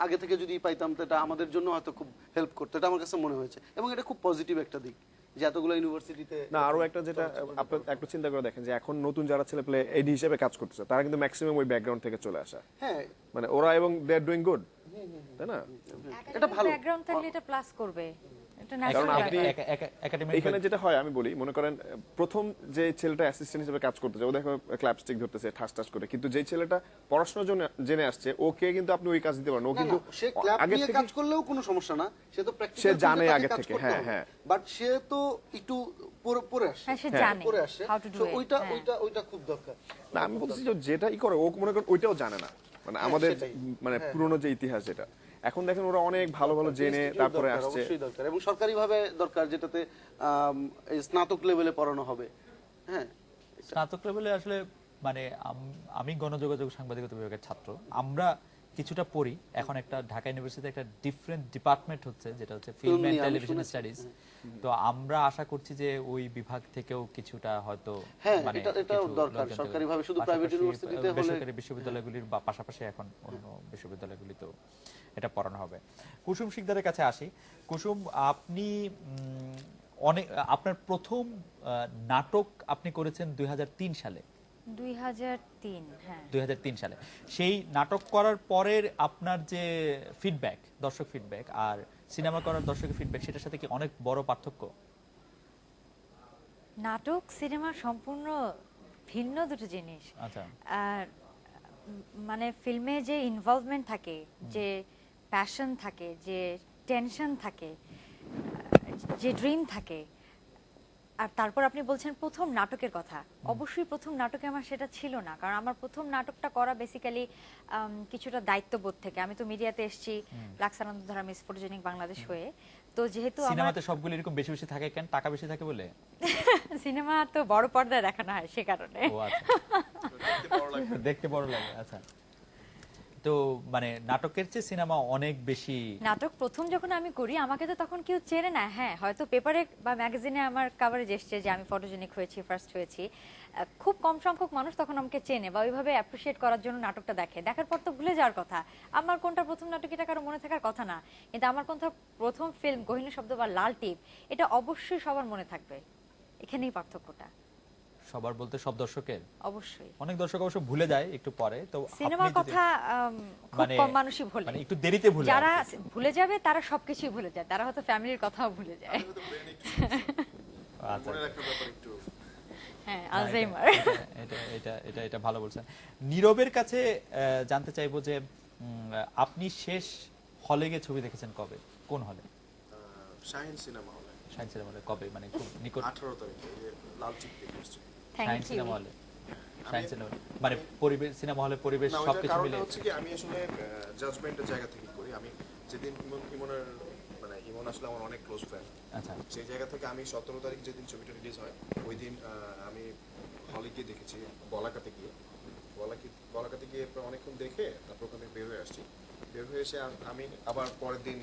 আগে থেকে যদি পাইতাম তো এটা আমাদের জন্য হয়তো খুব হেল্প করতো, এটা আমার কাছে মনে হয়েছে। এবং এটা খুব পজিটিভ একটা দিক যে এতগুলো ইউনিভার্সিটিতে। না, আরো একটা যেটা আপনি একটু চিন্তা করে দেখেন, যে এখন নতুন যারা ছেলে পেলে এডি হিসেবে কাজ করতেছে, তারা কিন্তু ম্যাক্সিমাম ওই ব্যাকগ্রাউন্ড থেকে চলে আসা। হ্যাঁ, মানে ওরা এবং দে আর ডুইং গুড, তাই না? এটা ভালো। ব্যাকগ্রাউন্ড থাকলে এটা প্লাস করবে, এটা কারণ ন্যাচারাল আপনি একাডেমিক এখানে যেটা হয় আমি বলি, মনে করেন প্রথম যে ছেলেটা অ্যাসিস্ট্যান্ট হিসেবে কাজ করতেছে, ও দেখো ক্ল্যাপস্টিক ধরতেছে ঠাস ঠাস করে, কিন্তু যে ছেলেটা পড়াশোনার জন্য জেনে আসছে, ওকে কিন্তু আপনি ওই কাজ দিতে পারেন। ও কিন্তু সে ক্লাব আগে নিয়ে থেকে কাজ করলেও কোনো সমস্যা না, সে তো প্র্যাকটিক্যাল সে জানে আগে থেকে, হ্যাঁ, হ্যাঁ। বাট সে তো একটু পড়ে আসে। হ্যাঁ, সে জানে পড়ে আসে, how to do So it, ওইটা হ্যাঁ। ওইটা ওইটা খুব দরকার। না, আমি বলছি যে যেটাই করে ও মনে করেন ওইটাও জানে না, মানে আমাদের সেটাই। মানে পুরনো যে ইতিহাস যেটা, এখন দেখেন ওরা অনেক ভালো ভালো জেনে Institute তারপরে দরকার, আসছে। অবশ্যই দরকার, এবং সরকারিভাবে দরকার, যেটাতে এই স্নাতক লেভেলে পড়ানো হবে। হ্যাঁ, স্নাতক লেভেলে আসলে মানে আমি গণযোগাযোগ সাংবাদিকতা বিভাগের ছাত্র, আমরা কিছুটা পড়ি। এখন একটা ঢাকা ইউনিভার্সিটিতে একটা ডিফারেন্ট ডিপার্টমেন্ট হচ্ছে, যেটা হচ্ছে ফিল্ম এন্ড নিয়ে আমি টেলিভিশন শুনেছি। স্টাডিজ। তো আমরা আশা করছি যে ওই বিভাগ থেকেও কিছুটা হয়তো হ্যাঁ, মানে এটাও কিছু দরকার। লোকজন সরকারিভাবে শুধু পাশাপাশি private university-তে হলে- বেসরকারি বিশ্ববিদ্যালয়গুলির বা পাশাপাশি এখন অন্য বিশ্ববিদ্যালয়গুলিতেও এটা পড়ানো হবে। কুসুম শিকদারের কাছে আসি। কুসুম, আপনি অনেক আপনার প্রথম নাটক আপনি করেছেন 2003 সালে। 2003, হ্যাঁ। 2003 সালে সেই নাটক করার পরের আপনার যে ফিডব্যাক, দর্শক ফিডব্যাক আর সিনেমা করার দর্শকের ফিডব্যাক, সেটার সাথে কি অনেক বড় পার্থক্য? নাটক সিনেমা সম্পূর্ণ ভিন্ন দুটো জিনিস। আচ্ছা। আর মানে ফিল্মে যে ইনভলভমেন্ট থাকে, যে প্যাশন থাকে, যে টেনশন থাকে, যে ড্রিম থাকে, আর তারপর আপনি বলছেন প্রথম নাটকের কথা। অবশ্যই প্রথম নাটকে আমার সেটা ছিল না, কারণ আমার প্রথম নাটকটা করা বেসিক্যালি কিছুটা দায়িত্ববোধ থেকে। আমি তো মিডিয়াতে এসেছি লাক্সানন্দ ধারা মিস ফটোজেনিক বাংলাদেশ হয়ে, তো যেহেতু আমার সিনেমাতে সবগুলো এরকম বেশি বেশি থাকে কেন? টাকা বেশি থাকে বলে? সিনেমা তো বড় পর্দায় দেখানো হয়, সে কারণে। ও আচ্ছা, দেখতে বড় লাগে। আচ্ছা, তো মানে নাটকের চেয়ে সিনেমা অনেক বেশি। নাটক প্রথম যখন আমি করি, আমাকে তো তখন কেউ চেনে না। হ্যাঁ, হয়তো পেপারে বা ম্যাগাজিনে আমার কভারেজ এসছে যে আমি ফটোজেনিক হয়েছি, ফার্স্ট হয়েছি। খুব কম সংখ্যক মানুষ তখন আমাকে চেনে বা ওইভাবে অ্যাপ্রিশিয়েট করার জন্য নাটকটা দেখে। দেখার পর তো ভুলে যাওয়ার কথা। আমার কোনটা প্রথম নাটক এটা কারো মনে থাকার কথা না, কিন্তু আমার কোনটা প্রথম ফিল্ম গহিনী শব্দ বা লাল টিপ, এটা অবশ্যই সবার মনে থাকবে। এখানেই পার্থক্যটা। সবার বলতে সব দর্শকের? অবশ্যই। অনেক দর্শক অবশ্য ভুলে যায় একটু পরে। তো সিনেমার কথা খুব কম মানুষই ভুলে, মানে একটু দেরিতে ভুলে। যারা ভুলে যাবে তারা সবকিছুই ভুলে যায়, তারা হয়তো ফ্যামিলির কথাও ভুলে যায়। আচ্ছা, হ্যাঁ, আলজাইমার। এটা এটা এটা এটা ভালো বলছেন। নীরবের কাছে জানতে চাইবো যে আপনি শেষ হলে গিয়ে ছবি দেখেছেন কবে, কোন হলে? শাহিন সিনেমা হলে শাহিন সিনেমা হলে কবে, মানে খুব নিকট? 18 তারিখে লালচিক দেখে এসেছি। Shahin thank you. সিনেমা হলে, শাহিন সিনেমা মানে পরিবেশ, সিনেমা হলে পরিবেশ না, ওইটার সবকিছু কারণটা মিলে। হচ্ছে কি আমি আসলে জাজমেন্টের জায়গা থেকে করি। আমি যেদিন ইমনের মানে ইমন আসলে আমার অনেক ক্লোজ ফ্রেন্ড, আচ্ছা, সেই জায়গা থেকে আমি 17 তারিখ যেদিন ছবিটা রিলিজ হয় ওই দিন আমি হলে গিয়ে দেখেছি, বলাকাতে গিয়ে বলাকাতে গিয়ে অনেকক্ষণ দেখে তারপর আমি বের হয়ে আসছি। বের হয়ে এসে আমি আবার পরের দিন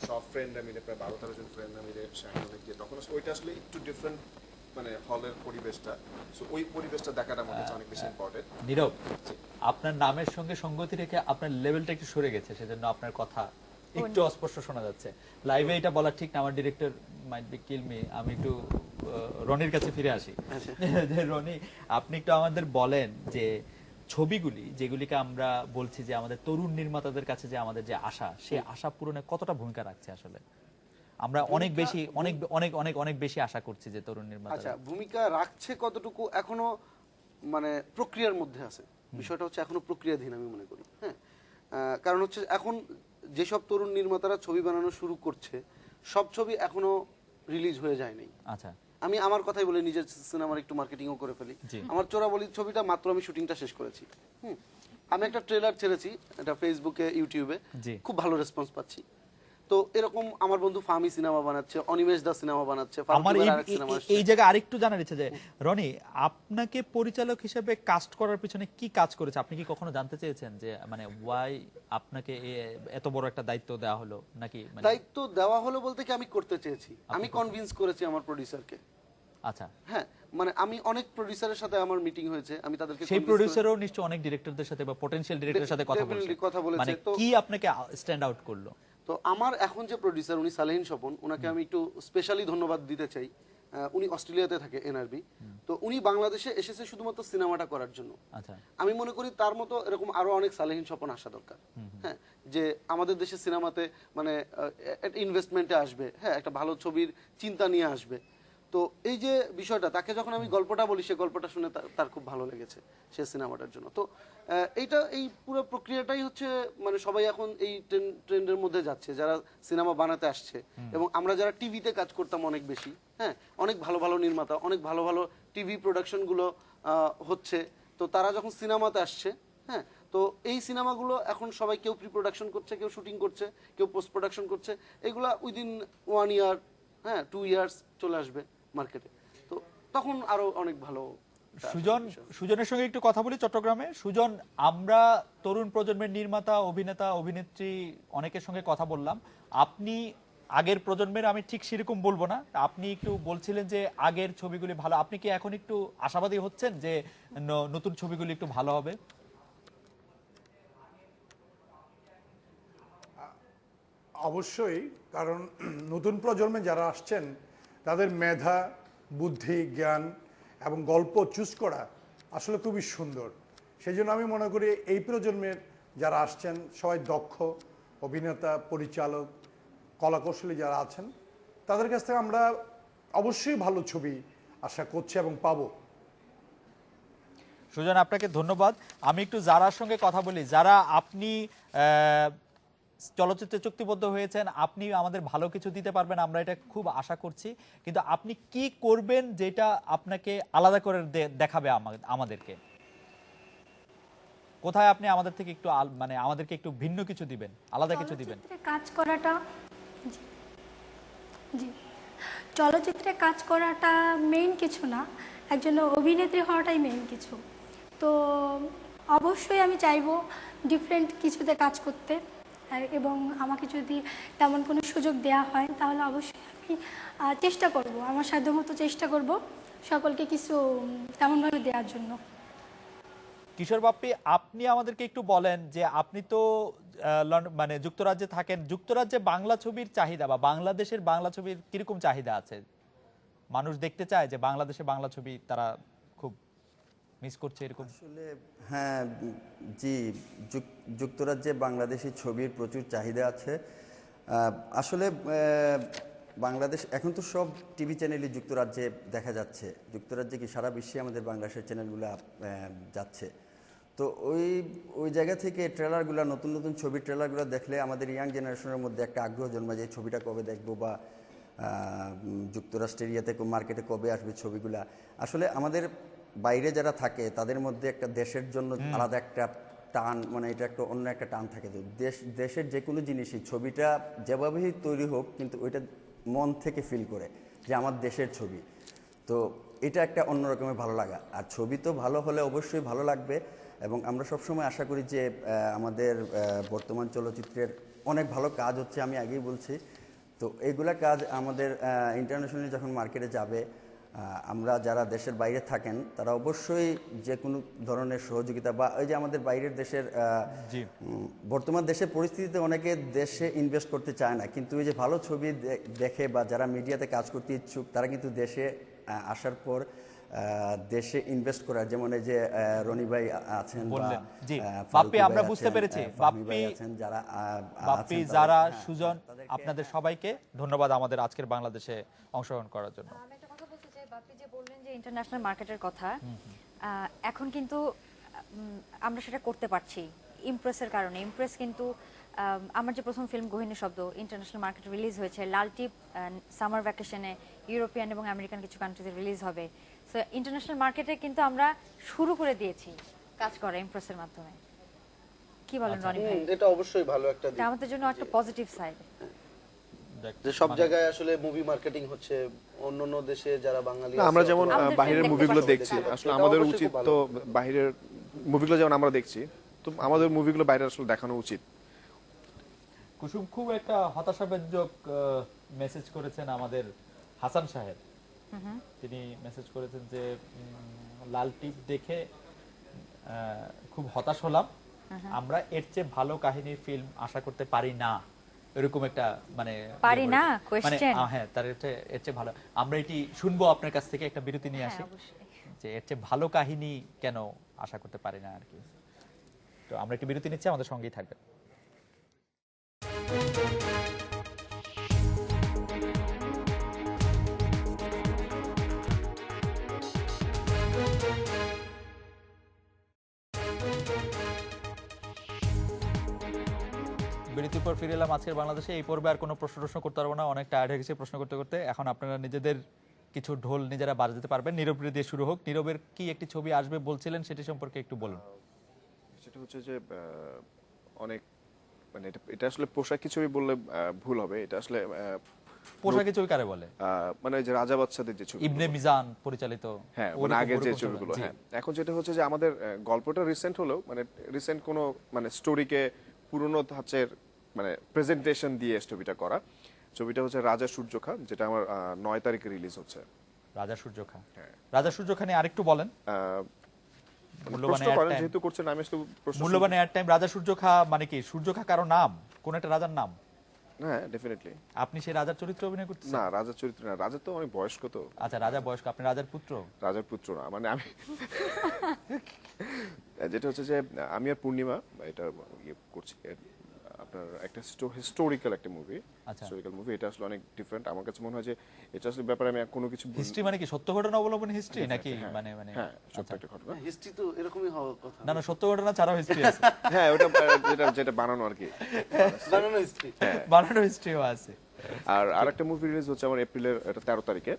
সব ফ্রেন্ডরা মিলে, প্রায় 12-13 জন ফ্রেন্ডরা মিলে শাহিন হলে গিয়ে, তখন আসলে ওইটা আসলে একটু ডিফারেন্ট, মানে হলের পরিবেশটা, সো ওই পরিবেশটা দেখাটা আমার কাছে অনেক বেশি ইম্পর্টেন্ট। নীরব, আপনার নামের সঙ্গে সঙ্গতি রেখে আপনার লেভেলটা একটু সরে গেছে, সেজন্য আপনার কথা একটু অস্পষ্ট শোনা যাচ্ছে। লাইভে এটা বলা ঠিক না, আমার director might be kill me. আমি একটু রনির কাছে ফিরে আসি। যে রনি, আপনি একটু আমাদের বলেন যে ছবিগুলি যেগুলিকে আমরা বলছি যে আমাদের তরুণ নির্মাতাদের কাছে যে আমাদের যে আশা, সেই আশা পূরণে কতটা ভূমিকা রাখছে আসলে? আমরা অনেক বেশি অনেক অনেক অনেক অনেক বেশি আশা করছি যে তরুণ নির্মাতা। আচ্ছা, ভূমিকা রাখছে কতটুকু এখনো মানে প্রক্রিয়ার মধ্যে আছে, বিষয়টা হচ্ছে এখনো প্রক্রিয়াধীন আমি মনে করি। হ্যাঁ, কারণ হচ্ছে এখন যেসব তরুণ নির্মাতারা ছবি বানানো শুরু করছে সব ছবি এখনো রিলিজ হয়ে যায় নাই। আচ্ছা, আমি আমার কথাই বলে নিজের সিনেমার একটু মার্কেটিংও করে ফেলি। জি। আমার চোরাবলি ছবিটা মাত্র আমি শুটিংটা শেষ করেছি। আমি একটা ট্রেলার ছেড়েছি, এটা ফেসবুকে ইউটিউবে, জি। খুব ভালো রেসপন্স পাচ্ছি। তো এরকম আমার বন্ধু ফাহমি সিনেমা বানাচ্ছে, অনিমেষ দা সিনেমা বানাচ্ছে, আমার এই জায়গায় আরেকটু জানার ইচ্ছে যে রনি, আপনাকে পরিচালক হিসেবে কাস্ট করার পিছনে কি কাজ করেছে? আপনি কি কখনো জানতে চেয়েছেন যে মানে ওয়াই আপনাকে এত বড় একটা দায়িত্ব দেওয়া হলো, নাকি মানে? দায়িত্ব দেওয়া হলো বলতে কি আমি করতে চেয়েছি, আমি কনভিন্স করেছি আমার প্রোডিউসারকে। আচ্ছা, হ্যাঁ, মানে আমি অনেক প্রোডিউসারের সাথে আমার মিটিং হয়েছে, আমি তাদেরকে সেই convince করে- প্রোডিউসারও নিশ্চয় অনেক ডিরেক্টরদের সাথে বা পটেনশিয়াল ডিরেক্টরের সাথে কথা Definitely বলছে। কথা বলেছে। মানে তো- কি আপনাকে স্ট্যান্ড আউট করলো? তো আমার এখন যে প্রোডিউসার উনি সালেহিন স্বপন, ওনাকে আমি একটু স্পেশালি ধন্যবাদ দিতে চাই। উনি অস্ট্রেলিয়াতে থাকে, এনআরবি। তো উনি বাংলাদেশে এসেছে শুধুমাত্র সিনেমাটা করার জন্য। আচ্ছা, আমি মনে করি তার মতো এরকম আরো অনেক সালেহিন স্বপন আসা দরকার। হ্যাঁ, যে আমাদের দেশের সিনেমাতে মানে ইনভেস্টমেন্টে আসবে, হ্যাঁ, একটা ভালো ছবির চিন্তা নিয়ে আসবে। তো এই যে বিষয়টা, তাকে যখন আমি গল্পটা বলি, সে গল্পটা শুনে তার খুব ভালো লেগেছে সে সিনেমাটার জন্য। তো এই পুরো প্রক্রিয়াটাই হচ্ছে মানে সবাই এখন এই ট্রেন্ডের মধ্যে যাচ্ছে, যারা সিনেমা বানাতে আসছে। এবং আমরা যারা টিভিতে কাজ করতাম অনেক বেশি, হ্যাঁ, অনেক ভালো ভালো নির্মাতা, অনেক ভালো ভালো টিভি প্রোডাকশনগুলো হচ্ছে, তো তারা যখন সিনেমাতে আসছে, হ্যাঁ, তো এই সিনেমাগুলো এখন সবাই কেউ প্রি প্রোডাকশন করছে, কেউ শুটিং করছে, কেউ পোস্ট প্রোডাকশন করছে। এগুলা উইদিন 1 ইয়ার, হ্যাঁ, 2 ইয়ার্স চলে আসবে মার্কেটে। তো তখন আরো অনেক ভালো। সুজনের সঙ্গে একটু কথা বলি চট্টগ্রামে। সুজন, আমরা তরুণ প্রজন্মের নির্মাতা, অভিনেতা, অভিনেত্রী অনেকের সঙ্গে কথা বললাম। আপনি আগের প্রজন্মের, আমি ঠিক সেরকম বলবো না, আপনি একটু বলছিলেন যে আগের ছবিগুলি ভালো। আপনি কি এখন একটু আশাবাদী হচ্ছেন যে নতুন ছবিগুলি একটু ভালো হবে? অবশ্যই, কারণ নতুন প্রজন্মে যারা আসছেন তাদের মেধা, বুদ্ধি, জ্ঞান এবং গল্প চুজ করা আসলে খুবই সুন্দর। সেই জন্য আমি মনে করি এই প্রজন্মের যারা আসছেন সবাই দক্ষ অভিনেতা, পরিচালক, কলাকৌশলী যারা আছেন, তাদের কাছ থেকে আমরা অবশ্যই ভালো ছবি আশা করছি এবং পাবো। সুজন, আপনাকে ধন্যবাদ। আমি একটু যারার সঙ্গে কথা বলি। যারা, আপনি চলচ্চিত্রে চুক্তিবদ্ধ হয়েছেন, আপনি আমাদের ভালো কিছু দিতে পারবেন, আমরা এটা খুব আশা করছি। কিন্তু আপনি কি করবেন যেটা আপনাকে আলাদা করে দেখাবে আমাদেরকে? কোথায় আপনি আমাদের থেকে একটু মানে আমাদেরকে একটু ভিন্ন কিছু দিবেন, আলাদা কিছু দিবেন? কাজ করাটা, জি, চলচ্চিত্রে কাজ করাটা মেইন কিছু না, একজন অভিনেত্রী হওয়াটাই মেইন কিছু। তো অবশ্যই আমি চাইবো ডিফারেন্ট কিছুতে কাজ করতে, এবং আমাকে যদি তেমন কোনো সুযোগ দেওয়া হয় তাহলে অবশ্যই আমি চেষ্টা করব, আমার সাধ্যমতো চেষ্টা করব সকলকে কিছু তেমনভাবে দেওয়ার জন্য। কিশোর বাপ্পি, আপনি আমাদেরকে একটু বলেন যে আপনি তো মানে যুক্তরাজ্যে থাকেন, যুক্তরাজ্যে বাংলা ছবির চাহিদা বা বাংলাদেশের বাংলা ছবির কিরকম চাহিদা আছে? মানুষ দেখতে চায় যে বাংলাদেশে বাংলা ছবি তারা খুব মিস করছে এরকম? আসলে হ্যাঁ, জি, যুক্তরাজ্যে বাংলাদেশি ছবির প্রচুর চাহিদা আছে। আসলে বাংলাদেশ এখন তো সব টিভি চ্যানেলই যুক্তরাজ্যে দেখা যাচ্ছে। যুক্তরাজ্যে কি সারা বিশ্বে আমাদের বাংলাদেশের চ্যানেলগুলো যাচ্ছে। তো ওই ওই জায়গা থেকে ট্রেলারগুলো, নতুন নতুন ছবির ট্রেলারগুলো দেখলে আমাদের ইয়াং জেনারেশনের মধ্যে একটা আগ্রহ জন্মায় যে এই ছবিটা কবে দেখবো, বা যুক্তরাষ্ট্রের ইয়েতে মার্কেটে কবে আসবে ছবিগুলা। আসলে আমাদের বাইরে যারা থাকে তাদের মধ্যে একটা দেশের জন্য আলাদা একটা টান, মানে এটা একটা অন্য একটা টান থাকে। তো দেশের যে কোনো জিনিসই, ছবিটা যেভাবেই তৈরি হোক, কিন্তু ওইটা মন থেকে ফিল করে যে আমার দেশের ছবি। তো এটা একটা অন্য রকমের ভালো লাগা। আর ছবি তো ভালো হলে অবশ্যই ভালো লাগবে, এবং আমরা সবসময় আশা করি যে আমাদের বর্তমান চলচ্চিত্রের অনেক ভালো কাজ হচ্ছে, আমি আগেই বলছি। তো এইগুলা কাজ আমাদের ইন্টারন্যাশনালি যখন মার্কেটে যাবে, আমরা যারা দেশের বাইরে থাকেন তারা অবশ্যই যে কোনো ধরনের সহযোগিতা, বা ওই যে আমাদের বাইরের দেশের বর্তমান দেশের পরিস্থিতিতে অনেকে দেশে ইনভেস্ট করতে চায় না, কিন্তু ওই যে ভালো ছবি দেখে বা যারা মিডিয়াতে কাজ করতে ইচ্ছুক, তারা কিন্তু দেশে আসার পর দেশে ইনভেস্ট করার, যেমন এই যে রনি ভাই আছেন, বাপ্পি, আমরা বুঝতে পেরেছি, বাপ্পি আছেন, যারা বাপ্পি, যারা সুজন, আপনাদের সবাইকে ধন্যবাদ আমাদের আজকের বাংলাদেশে অংশগ্রহণ করার জন্য। আমি একটা কথা বলতে চাই, বাপ্পি যে বললেন যে ইন্টারন্যাশনাল মার্কেটের কথা, এখন কিন্তু আমরা সেটা করতে পারছি ইমপ্রেসের কারণে। ইমপ্রেস কিন্তু আমার যে প্রথম ফিল্ম গহীনের শব্দ ইন্টারন্যাশনাল মার্কেট রিলিজ হয়েছে, লাল টিপ সামার ভ্যাকেশনে ইউরোপিয়ান এবং আমেরিকান কিছু কান্ট্রিতে রিলিজ হবে। সো ইন্টারন্যাশনাল মার্কেটে কিন্তু আমরা শুরু করে দিয়েছি কাজ করা ইমপ্রেসের মাধ্যমে। কি বলেন রনি ভাই? এটা অবশ্যই ভালো একটা দিক, এটা আমাদের জন্য একটা পজিটিভ সাইড, যে সব জায়গায় আসলে মুভি মার্কেটিং হচ্ছে। অন্যান্য দেশে যারা বাঙালি আমরা আছে, যেমন আমাদের বাইরের film মুভিগুলো দেখতে দেখছি, পাচ্ছি। আসলে এটা আমাদের অবশ্যই উচিত খুব ভালো। তো বাইরের মুভিগুলো যেমন আমরা দেখছি, তো আমাদের মুভিগুলো বাইরে আসলে দেখানো উচিত। কুসুম, খুব একটা হতাশাব্যঞ্জক মেসেজ করেছেন আমাদের হাসান সাহেব। তিনি মেসেজ করেছেন যে লাল টিপ দেখে খুব হতাশ হলাম, আমরা এর চেয়ে ভালো কাহিনীর ফিল্ম আশা করতে পারি না, এরকম একটা মানে পারি না মানে কোয়েশ্চেন। হ্যাঁ, তার এর চেয়ে ভালো। আমরা এটি শুনবো আপনার কাছ থেকে, একটা বিরতি নিয়ে আসি, যে এর চেয়ে ভালো কাহিনী কেন আশা করতে পারি না আর কি। তো আমরা একটি বিরতি নিচ্ছি, আমাদের সঙ্গেই থাকবে। বিরতির পর ফিরে এলাম আজকের বাংলাদেশে। এই পর্বে আর কোনো প্রশ্ন করতে পারবো না, অনেক টায়ার্ড হয়ে গেছে প্রশ্ন করতে করতে। এখন আপনারা নিজেদের কিছু ঢোল নিজেরা বাজাতে পারবেন। নীরব দিয়ে শুরু হোক। নীরবের কি একটি ছবি আসবে বলছিলেন, সেটি সম্পর্কে একটু বলুন। সেটা হচ্ছে যে অনেক মানে এটা আসলে পোশাকি ছবি বললে ভুল হবে। এটা আসলে পোশাকি ছবি কারে বলে? মানে যে রাজা বাদশাদের যে ছবি, ইবনে মিজান পরিচালিত, হ্যাঁ, মানে আগের যে ছবিগুলো। হ্যাঁ, এখন যেটা হচ্ছে যে আমাদের গল্পটা রিসেন্ট হলেও, মানে রিসেন্ট কোনো মানে স্টোরিকে পুরনো ধাঁচের মানে প্রেজেন্টেশন দিয়ে ছবিটা করা। ছবিটা হচ্ছে রাজা সূর্যখা, যেটা আমার 9 তারিখে রিলিজ হচ্ছে। রাজা সূর্যখা, রাজা সূর্যখা নিয়ে আরেকটু বলেন। যেহেতু করছেন, আমি আসলে মূল্যবান এয়ার টাইম। রাজা সূর্যখা মানে কি? সূর্যখা কারো নাম, কোন একটা রাজার নাম? হ্যাঁ, ডেফিনেটলি। আপনি সেই রাজার চরিত্রে অভিনয় করতেছেন? না, রাজার চরিত্র না, রাজা তো অনেক বয়স্ক। তো আচ্ছা, রাজা বয়স্ক, আপনি রাজার পুত্র? রাজার পুত্র না, মানে আমি যেটা হচ্ছে যে আমি আর পূর্ণিমা এটা ইয়ে করছি, আপনার একটা হিস্টোরিক্যাল একটা মুভি। হিস্টোরিক্যাল মুভি, এটা আসলে অনেক ডিফারেন্ট। আমার কাছে মনে হয় যে এটা আসলে ব্যাপারে আমি কোনো কিছু হিস্ট্রি মানে কি সত্য ঘটনা অবলম্বনে হিস্ট্রি নাকি? মানে হ্যাঁ, সত্য একটা ঘটনা। হিস্ট্রি তো এরকমই হওয়ার কথা। না, সত্য ঘটনা ছাড়াও হিস্ট্রি আছে। হ্যাঁ, ওটা যেটা বানানো আর কি, বানানো হিস্ট্রি, বানানো হিস্ট্রিও আছে। আর আরেকটা মুভি রিলিজ হচ্ছে আমার এপ্রিলের 13 তারিখে,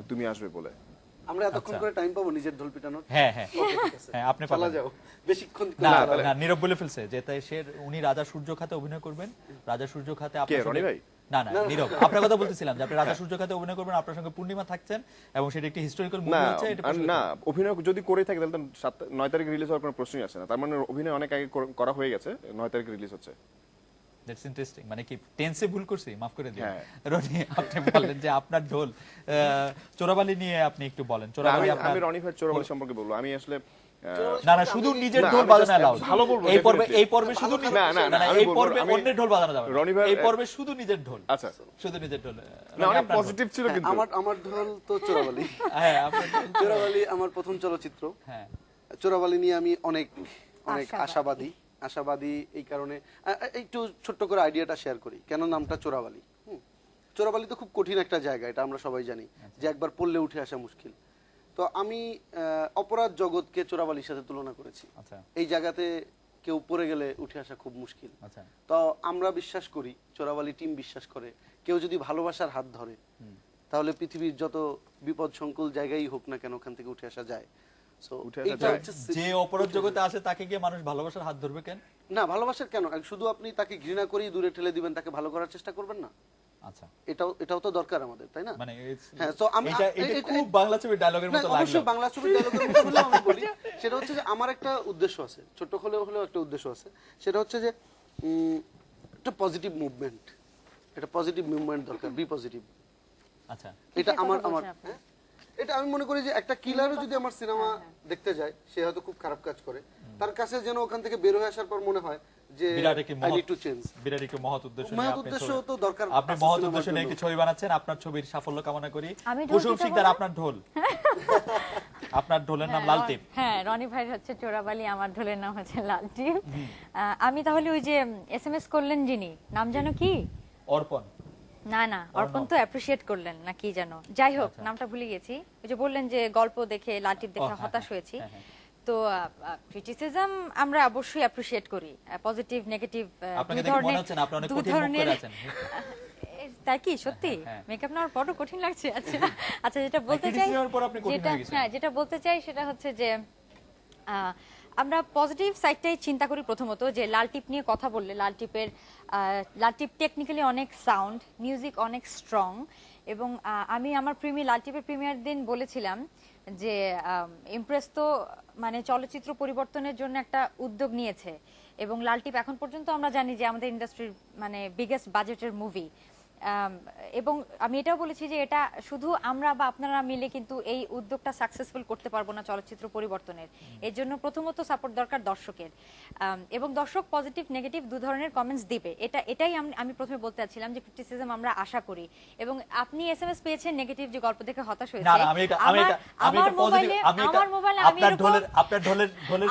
তুমি আসবে বলে। আমরা এতক্ষণ করে টাইম পাবো নিজের ঢোল পিটানোর? হ্যাঁ, আপনি চলা যাও, বেশিক্ষণ না, নীরব বলে ফেলছে যে তাই উনি রাজা সূর্য খাতে অভিনয় করবেন। রাজা সূর্য খাতে আপনার রনি ভাই? না, নীরব, আপনার কথা বলতেছিলাম যে আপনি রাজা সূর্য খাতে অভিনয় করবেন, আপনার সঙ্গে পূর্ণিমা থাকছেন, এবং সেটা একটি হিস্টোরিক্যাল মুভি হচ্ছে। না, অভিনয় যদি করে থাকে তাহলে 9 তারিখে রিলিজ হওয়ার কোনো প্রশ্নই আসে না। তার মানে অভিনয় অনেক আগে করা হয়ে গেছে, 9 তারিখে রিলিজ হচ্ছে। That's interesting. মানে কি টেন্সে ভুল করছি, মাফ করে দিন। রনি, আপনি বলেন যে আপনার ঢোল চোরাবালি নিয়ে আপনি একটু বলেন। চোরাবালি, আমি রনি ভাই চোরাবালি সম্পর্কে বলবো। আমি আসলে না, শুধু নিজের ঢোল বাজানো এলাও। ভালো বলবো। এই পর্বে শুধু এই পর্বে অন্যের ঢোল বাজানো যাবে না। এই পর্বে শুধু নিজের ঢোল। আচ্ছা, শুধু নিজের ঢোল। না, অনেক পজিটিভ ছিল কিন্তু। আমার ঢোল তো চোরাবালি। হ্যাঁ, আপনার চোরাবালি আমার প্রথম চলচ্চিত্র। হ্যাঁ, চোরাবালি নিয়ে আমি অনেক আশাবাদী এই কারণে একটু ছোট্ট করে আইডিয়াটা শেয়ার করি কেন নামটা চোরাবালি। চোরাবালি তো খুব কঠিন একটা জায়গা, এটা আমরা সবাই জানি যে একবার পড়লে উঠে আসা মুশকিল। তো আমি অপরাধ জগৎকে চোরাবালির সাথে তুলনা করেছি। আচ্ছা এই জায়গাতে কেউ পড়ে গেলে উঠে আসা খুব মুশকিল। আচ্ছা তো আমরা বিশ্বাস করি, চোরাবালি টিম বিশ্বাস করে, কেউ যদি ভালোবাসার হাত ধরে তাহলে পৃথিবীর যত বিপদ সংকুল জায়গায় হোক না কেন ওখান থেকে উঠে আসা যায়। So, উঠে আসা এইটা যায়। হচ্ছে যে অপরাধ জগতে আসে তাকে গিয়ে মানুষ ভালোবাসার হাত ধরবে কেন? না, ভালোবাসার কেন, শুধু আপনি তাকে ঘৃণা করেই দূরে ঠেলে দিবেন, তাকে ভালো করার চেষ্টা করবেন না? আচ্ছা এটাও তো দরকার আমাদের, তাই না? মানে হ্যাঁ, তো আমি এটা খুব বাংলা ছবির ডায়লগের না, মতো লাগলো। অবশ্যই বাংলা ছবির ডায়লগের মতো হলেও আমি বলি, সেটা হচ্ছে যে আমার একটা উদ্দেশ্য আছে, ছোট হলেও একটা উদ্দেশ্য আছে। সেটা হচ্ছে যে একটা পজিটিভ মুভমেন্ট, একটা পজিটিভ মুভমেন্ট দরকার, বি পজিটিভ। আচ্ছা এটা কিসের আমার কথা আমার বলছেন আপনি? হ্যাঁ? এটা আমি মনে করি যে একটা কিলারও যদি আমার সিনেমা দেখতে যায়, সে হয়তো খুব খারাপ কাজ করে, তার কাছে যেন ওখান থেকে বের হয়ে আসার পর মনে হয় যে বিরাট একটি আই নিড টু চেঞ্জ। বিরাট একটি মহৎ উদ্দেশ্য নিয়ে মহৎ আপনি উদ্দেশ্য ছবি- তো দরকার আপনি আছে মহৎ সিনেমার উদ্দেশ্য নিয়ে জন্য। একটি ছবি বানাচ্ছেন, আপনার ছবির সাফল্য কামনা করি। আমি ঢোল কুসুম পিটাবো শিকদার না? আপনার ঢোল, আপনার ঢোলের নাম লাল টিপ। হ্যাঁ, রনি ভাইয়ের হচ্ছে চোরাবালি, আমার ঢোলের নাম হচ্ছে লাল টিপ। আমি তাহলে ওই যে এসএমএস করলেন যিনি, নাম জানো কি? অর্পণ। না না, অর্পণ তো অ্যাপ্রিশিয়েট করলেন না কি জানো, যাই হোক নামটা ভুলে গেছি। ওই যে বললেন যে গল্প দেখে লাল টিপ দেখে হ্যাঁ, হতাশ হ্যাঁ, হয়েছি। হ্যাঁ, হ্যাঁ। তো ক্রিটিসিজম আমরা অবশ্যই অ্যাপ্রিশিয়েট করি, পজিটিভ নেগেটিভ আপনাকে দেখে মনে হচ্ছে না আপনি অনেক কঠিন মুখ করে আছেন। তাই কি সত্যি? হ্যাঁ। মেকআপ নেওয়ার বড় কঠিন লাগছে। আচ্ছা আচ্ছা, যেটা বলতে চাই, criticism এর পর আপনি কঠিন যেটা হয়ে গেছেন। হ্যাঁ যেটা বলতে চাই সেটা হচ্ছে যে আমরা পজিটিভ সাইডটাই চিন্তা করি প্রথমত, যে লাল টিপ নিয়ে কথা বললে লাল টিপ টেকনিক্যালি অনেক সাউন্ড, মিউজিক অনেক স্ট্রং, এবং আমি আমার লাল টিপের প্রিমিয়ার দিন বলেছিলাম যে ইমপ্রেস তো মানে চলচ্চিত্র পরিবর্তনের জন্য একটা উদ্যোগ নিয়েছে, এবং লাল টিপ এখন পর্যন্ত আমরা জানি যে আমাদের ইন্ডাস্ট্রির মানে বিগেস্ট বাজেটের মুভি। এবং আমি এটাও বলেছি যে এটা শুধু আমরা বা আপনারা মিলে কিন্তু এই উদ্যোগটা সাকসেসফুল করতে পারবো না চলচ্চিত্র পরিবর্তনের। এর জন্য প্রথমত সাপোর্ট দরকার দর্শকের, এবং দর্শক পজিটিভ নেগেটিভ দু ধরনের কমেন্টস দিবে। এটাই আমি প্রথমে বলতে চাচ্ছিলাম যে ক্রিটিসিজম আমরা আশা করি। এবং আপনি এসএমএস পেয়েছেন নেগেটিভ, যে গল্প দেখে হতাশ না হয়েছে। না, আমার মোবাইলে আপনার ঢোলের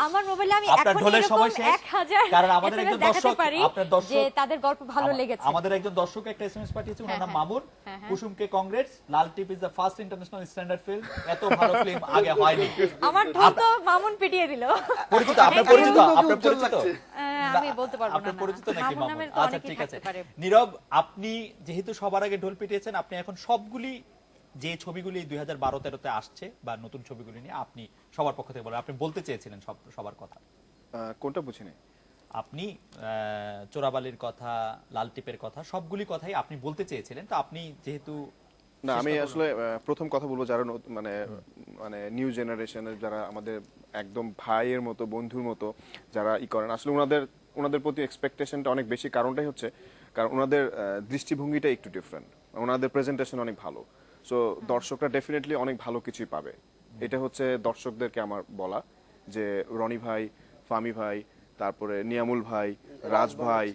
আমার মোবাইলে আমি আপনার এখন ঢোলের এরকম সময় শেষ, 1000 কারণ আমাদের SMS একজন দেখাতে দর্শক, পারি আপনার দর্শক, যে তাদের গল্প ভালো লেগেছে। আমাদের একজন দর্শক একটা এসএমএস পাঠিয়েছে, ওনার নাম হ্যাঁ, মামুন। হ্যাঁ, হ্যাঁ। কুসুমকে congrats, Lal Tip is the first international standard film, এত ভালো ফিল্ম আগে হয়নি। আমার ঢোল তো মামুন পিটিয়ে দিল। পরিচিত, আপনার পরিচিত, আপনার পরিচিত, আমি বলতে পারবো না। আপনার পরিচিত নাকি মামুন মামুন? নামের তো আচ্ছা অনেকেই ঠিক আছে। থাকতে পারে। নীরব, আপনি যেহেতু সবার আগে ঢোল পিটিয়েছেন, আপনি এখন সবগুলি যে ছবিগুলি 2012-13-তে আসছে বা নতুন ছবিগুলি নিয়ে আপনি সবার পক্ষ থেকে বলেন, আপনি বলতে চেয়েছিলেন সবার কথা। কোনটা বুঝিনি? আপনি চোরাবালির কথা, লাল টিপের কথা, সবগুলি কথাই আপনি বলতে চেয়েছিলেন, তো আপনি যেহেতু না, আমি আসলে প্রথম কথা বলবো যারা মানে মানে নিউ জেনারেশনের, যারা আমাদের একদম ভাইয়ের মতো, বন্ধুর মতো যারা করেন, আসলে ওনাদের প্রতি এক্সপেকটেশনটা অনেক বেশি। কারণটাই হচ্ছে কারণ ওনাদের দৃষ্টিভঙ্গিটা একটু ডিফারেন্ট, ওনাদের প্রেজেন্টেশন অনেক ভালো। সো দর্শকরা ডেফিনেটলি অনেক ভালো কিছুই পাবে। এটা হচ্ছে দর্শকদেরকে আমার বলা, যে রনি ভাই, ফামি ভাই, তারপরে নিয়ামুল ভাই, রাজ ভাই,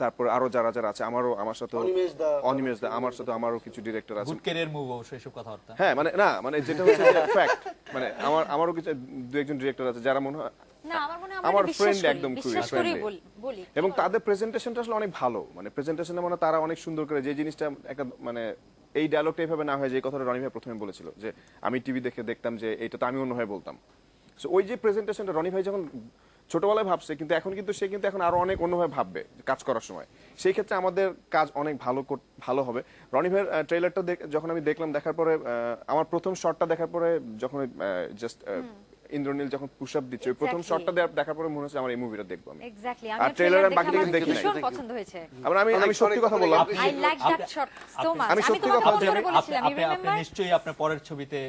তারপরে আরো যারা যারা আছে, আমার সাথে অনিমেষ দা, আমার সাথে আমারও কিছু ডিরেক্টর আছে। গুড ক্যারিয়ার মুভ অবশ্য এসব কথাবার্তা। হ্যাঁ, মানে না, মানে যেটা হচ্ছে ফ্যাক্ট, মানে আমারও কিছু দু একজন ডিরেক্টর আছে যারা মনে হয় না, আমার মনে হয় আমার আমরা ফ্রেন্ড, বিশ্বাস একদম করি, খুবই বিশ্বাস করি friendly। বলি। এবং তাদের প্রেজেন্টেশনটা আসলে অনেক ভালো, মানে প্রেজেন্টেশনে মানে তারা অনেক সুন্দর করে যে জিনিসটা একটা মানে এই ডায়লগটা এইভাবে না হয়, যে কথাটা রনি ভাই প্রথমে বলেছিল যে আমি টিভি দেখতাম যে এটা তো আমি অন্যভাবে বলতাম। সো ওই যে প্রেজেন্টেশনটা রনি ভাই যখন ছোটবেলায় ভাবছে, কিন্তু সে কিন্তু এখন আরো অনেক অন্যভাবে ভাববে কাজ করার সময়। সেই ক্ষেত্রে আমাদের কাজ অনেক ভালো হবে। রনি ভাইয়ের ট্রেলারটা যখন আমি দেখলাম, দেখার পরে আমার প্রথম শটটা দেখার পরে, যখন জাস্ট ইন্দ্রনীল যখন পুশ আপ দিচ্ছে, ওই প্রথম শটটা দেখার পরে মনে হচ্ছে আমার এই মুভিটা দেখবো আমি। এক্স্যাক্টলি, আর আমি ট্রেলার ট্রেলার বাকি দেখে দেখি নাই। ভীষণ পছন্দ হয়েছে। আমি সত্যি কথা বললাম, I like that shot so much. আমি সত্যি কথা তোমাকে ফোন করে বলেছিলাম, ইউ আপনি রিমেম্বার? নিশ্চয়ই আপনার পরের ছবিতে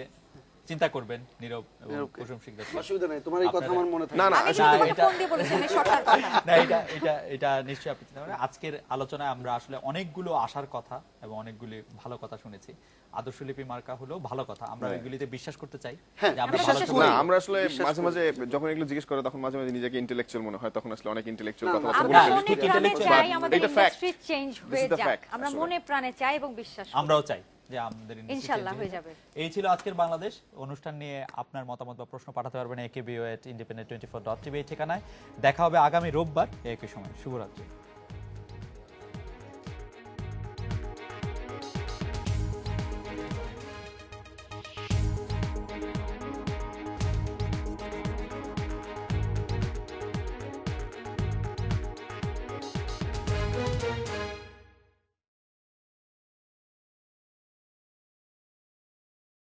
চিন্তা করবেন নীরব এবং কুসুম শিকদার। অসুবিধা নাই, তোমার এই কথা আমার মনে থাকে। না না, আমি শুধু তোমাকে ফোন দিয়ে বলেছিলাম এই শটটার কথা। না, এটা নিশ্চয়ই আপনি চিন্তা করেন। আজকের আলোচনায় আমরা আসলে অনেকগুলো আশার কথা এবং অনেকগুলি ভালো কথা শুনেছি। আদর্শলিপি মার্কা হলো ভালো কথা, আমরা এগুলিতে বিশ্বাস করতে চাই যে আমরা ভালো ছবি না, আমরা আসলে মাঝে মাঝে যখন এগুলো জিজ্ঞেস করে, তখন মাঝে মাঝে নিজেকে ইন্টেলেকচুয়াল মনে হয়, তখন আসলে অনেক ইন্টেলেকচুয়াল কথা বলে আমরা ফেলি। মনে প্রাণে চাই আমাদের এটা fact. ইন্ডাস্ট্রি চেঞ্জ This হয়ে is the যাক, fact, আমরা আসলে। মনে প্রাণে চাই এবং বিশ্বাস করি। আমরাও চাই যে আমাদের industry ইনশাআল্লাহ change হয়ে যাবে। এই ছিল আজকের বাংলাদেশ অনুষ্ঠান নিয়ে আপনার মতামত বা প্রশ্ন পাঠাতে পারবেন akbo@independent24.tv এই ঠিকানায়। দেখা হবে আগামী রোববার একই সময়। শুভরাত্রি।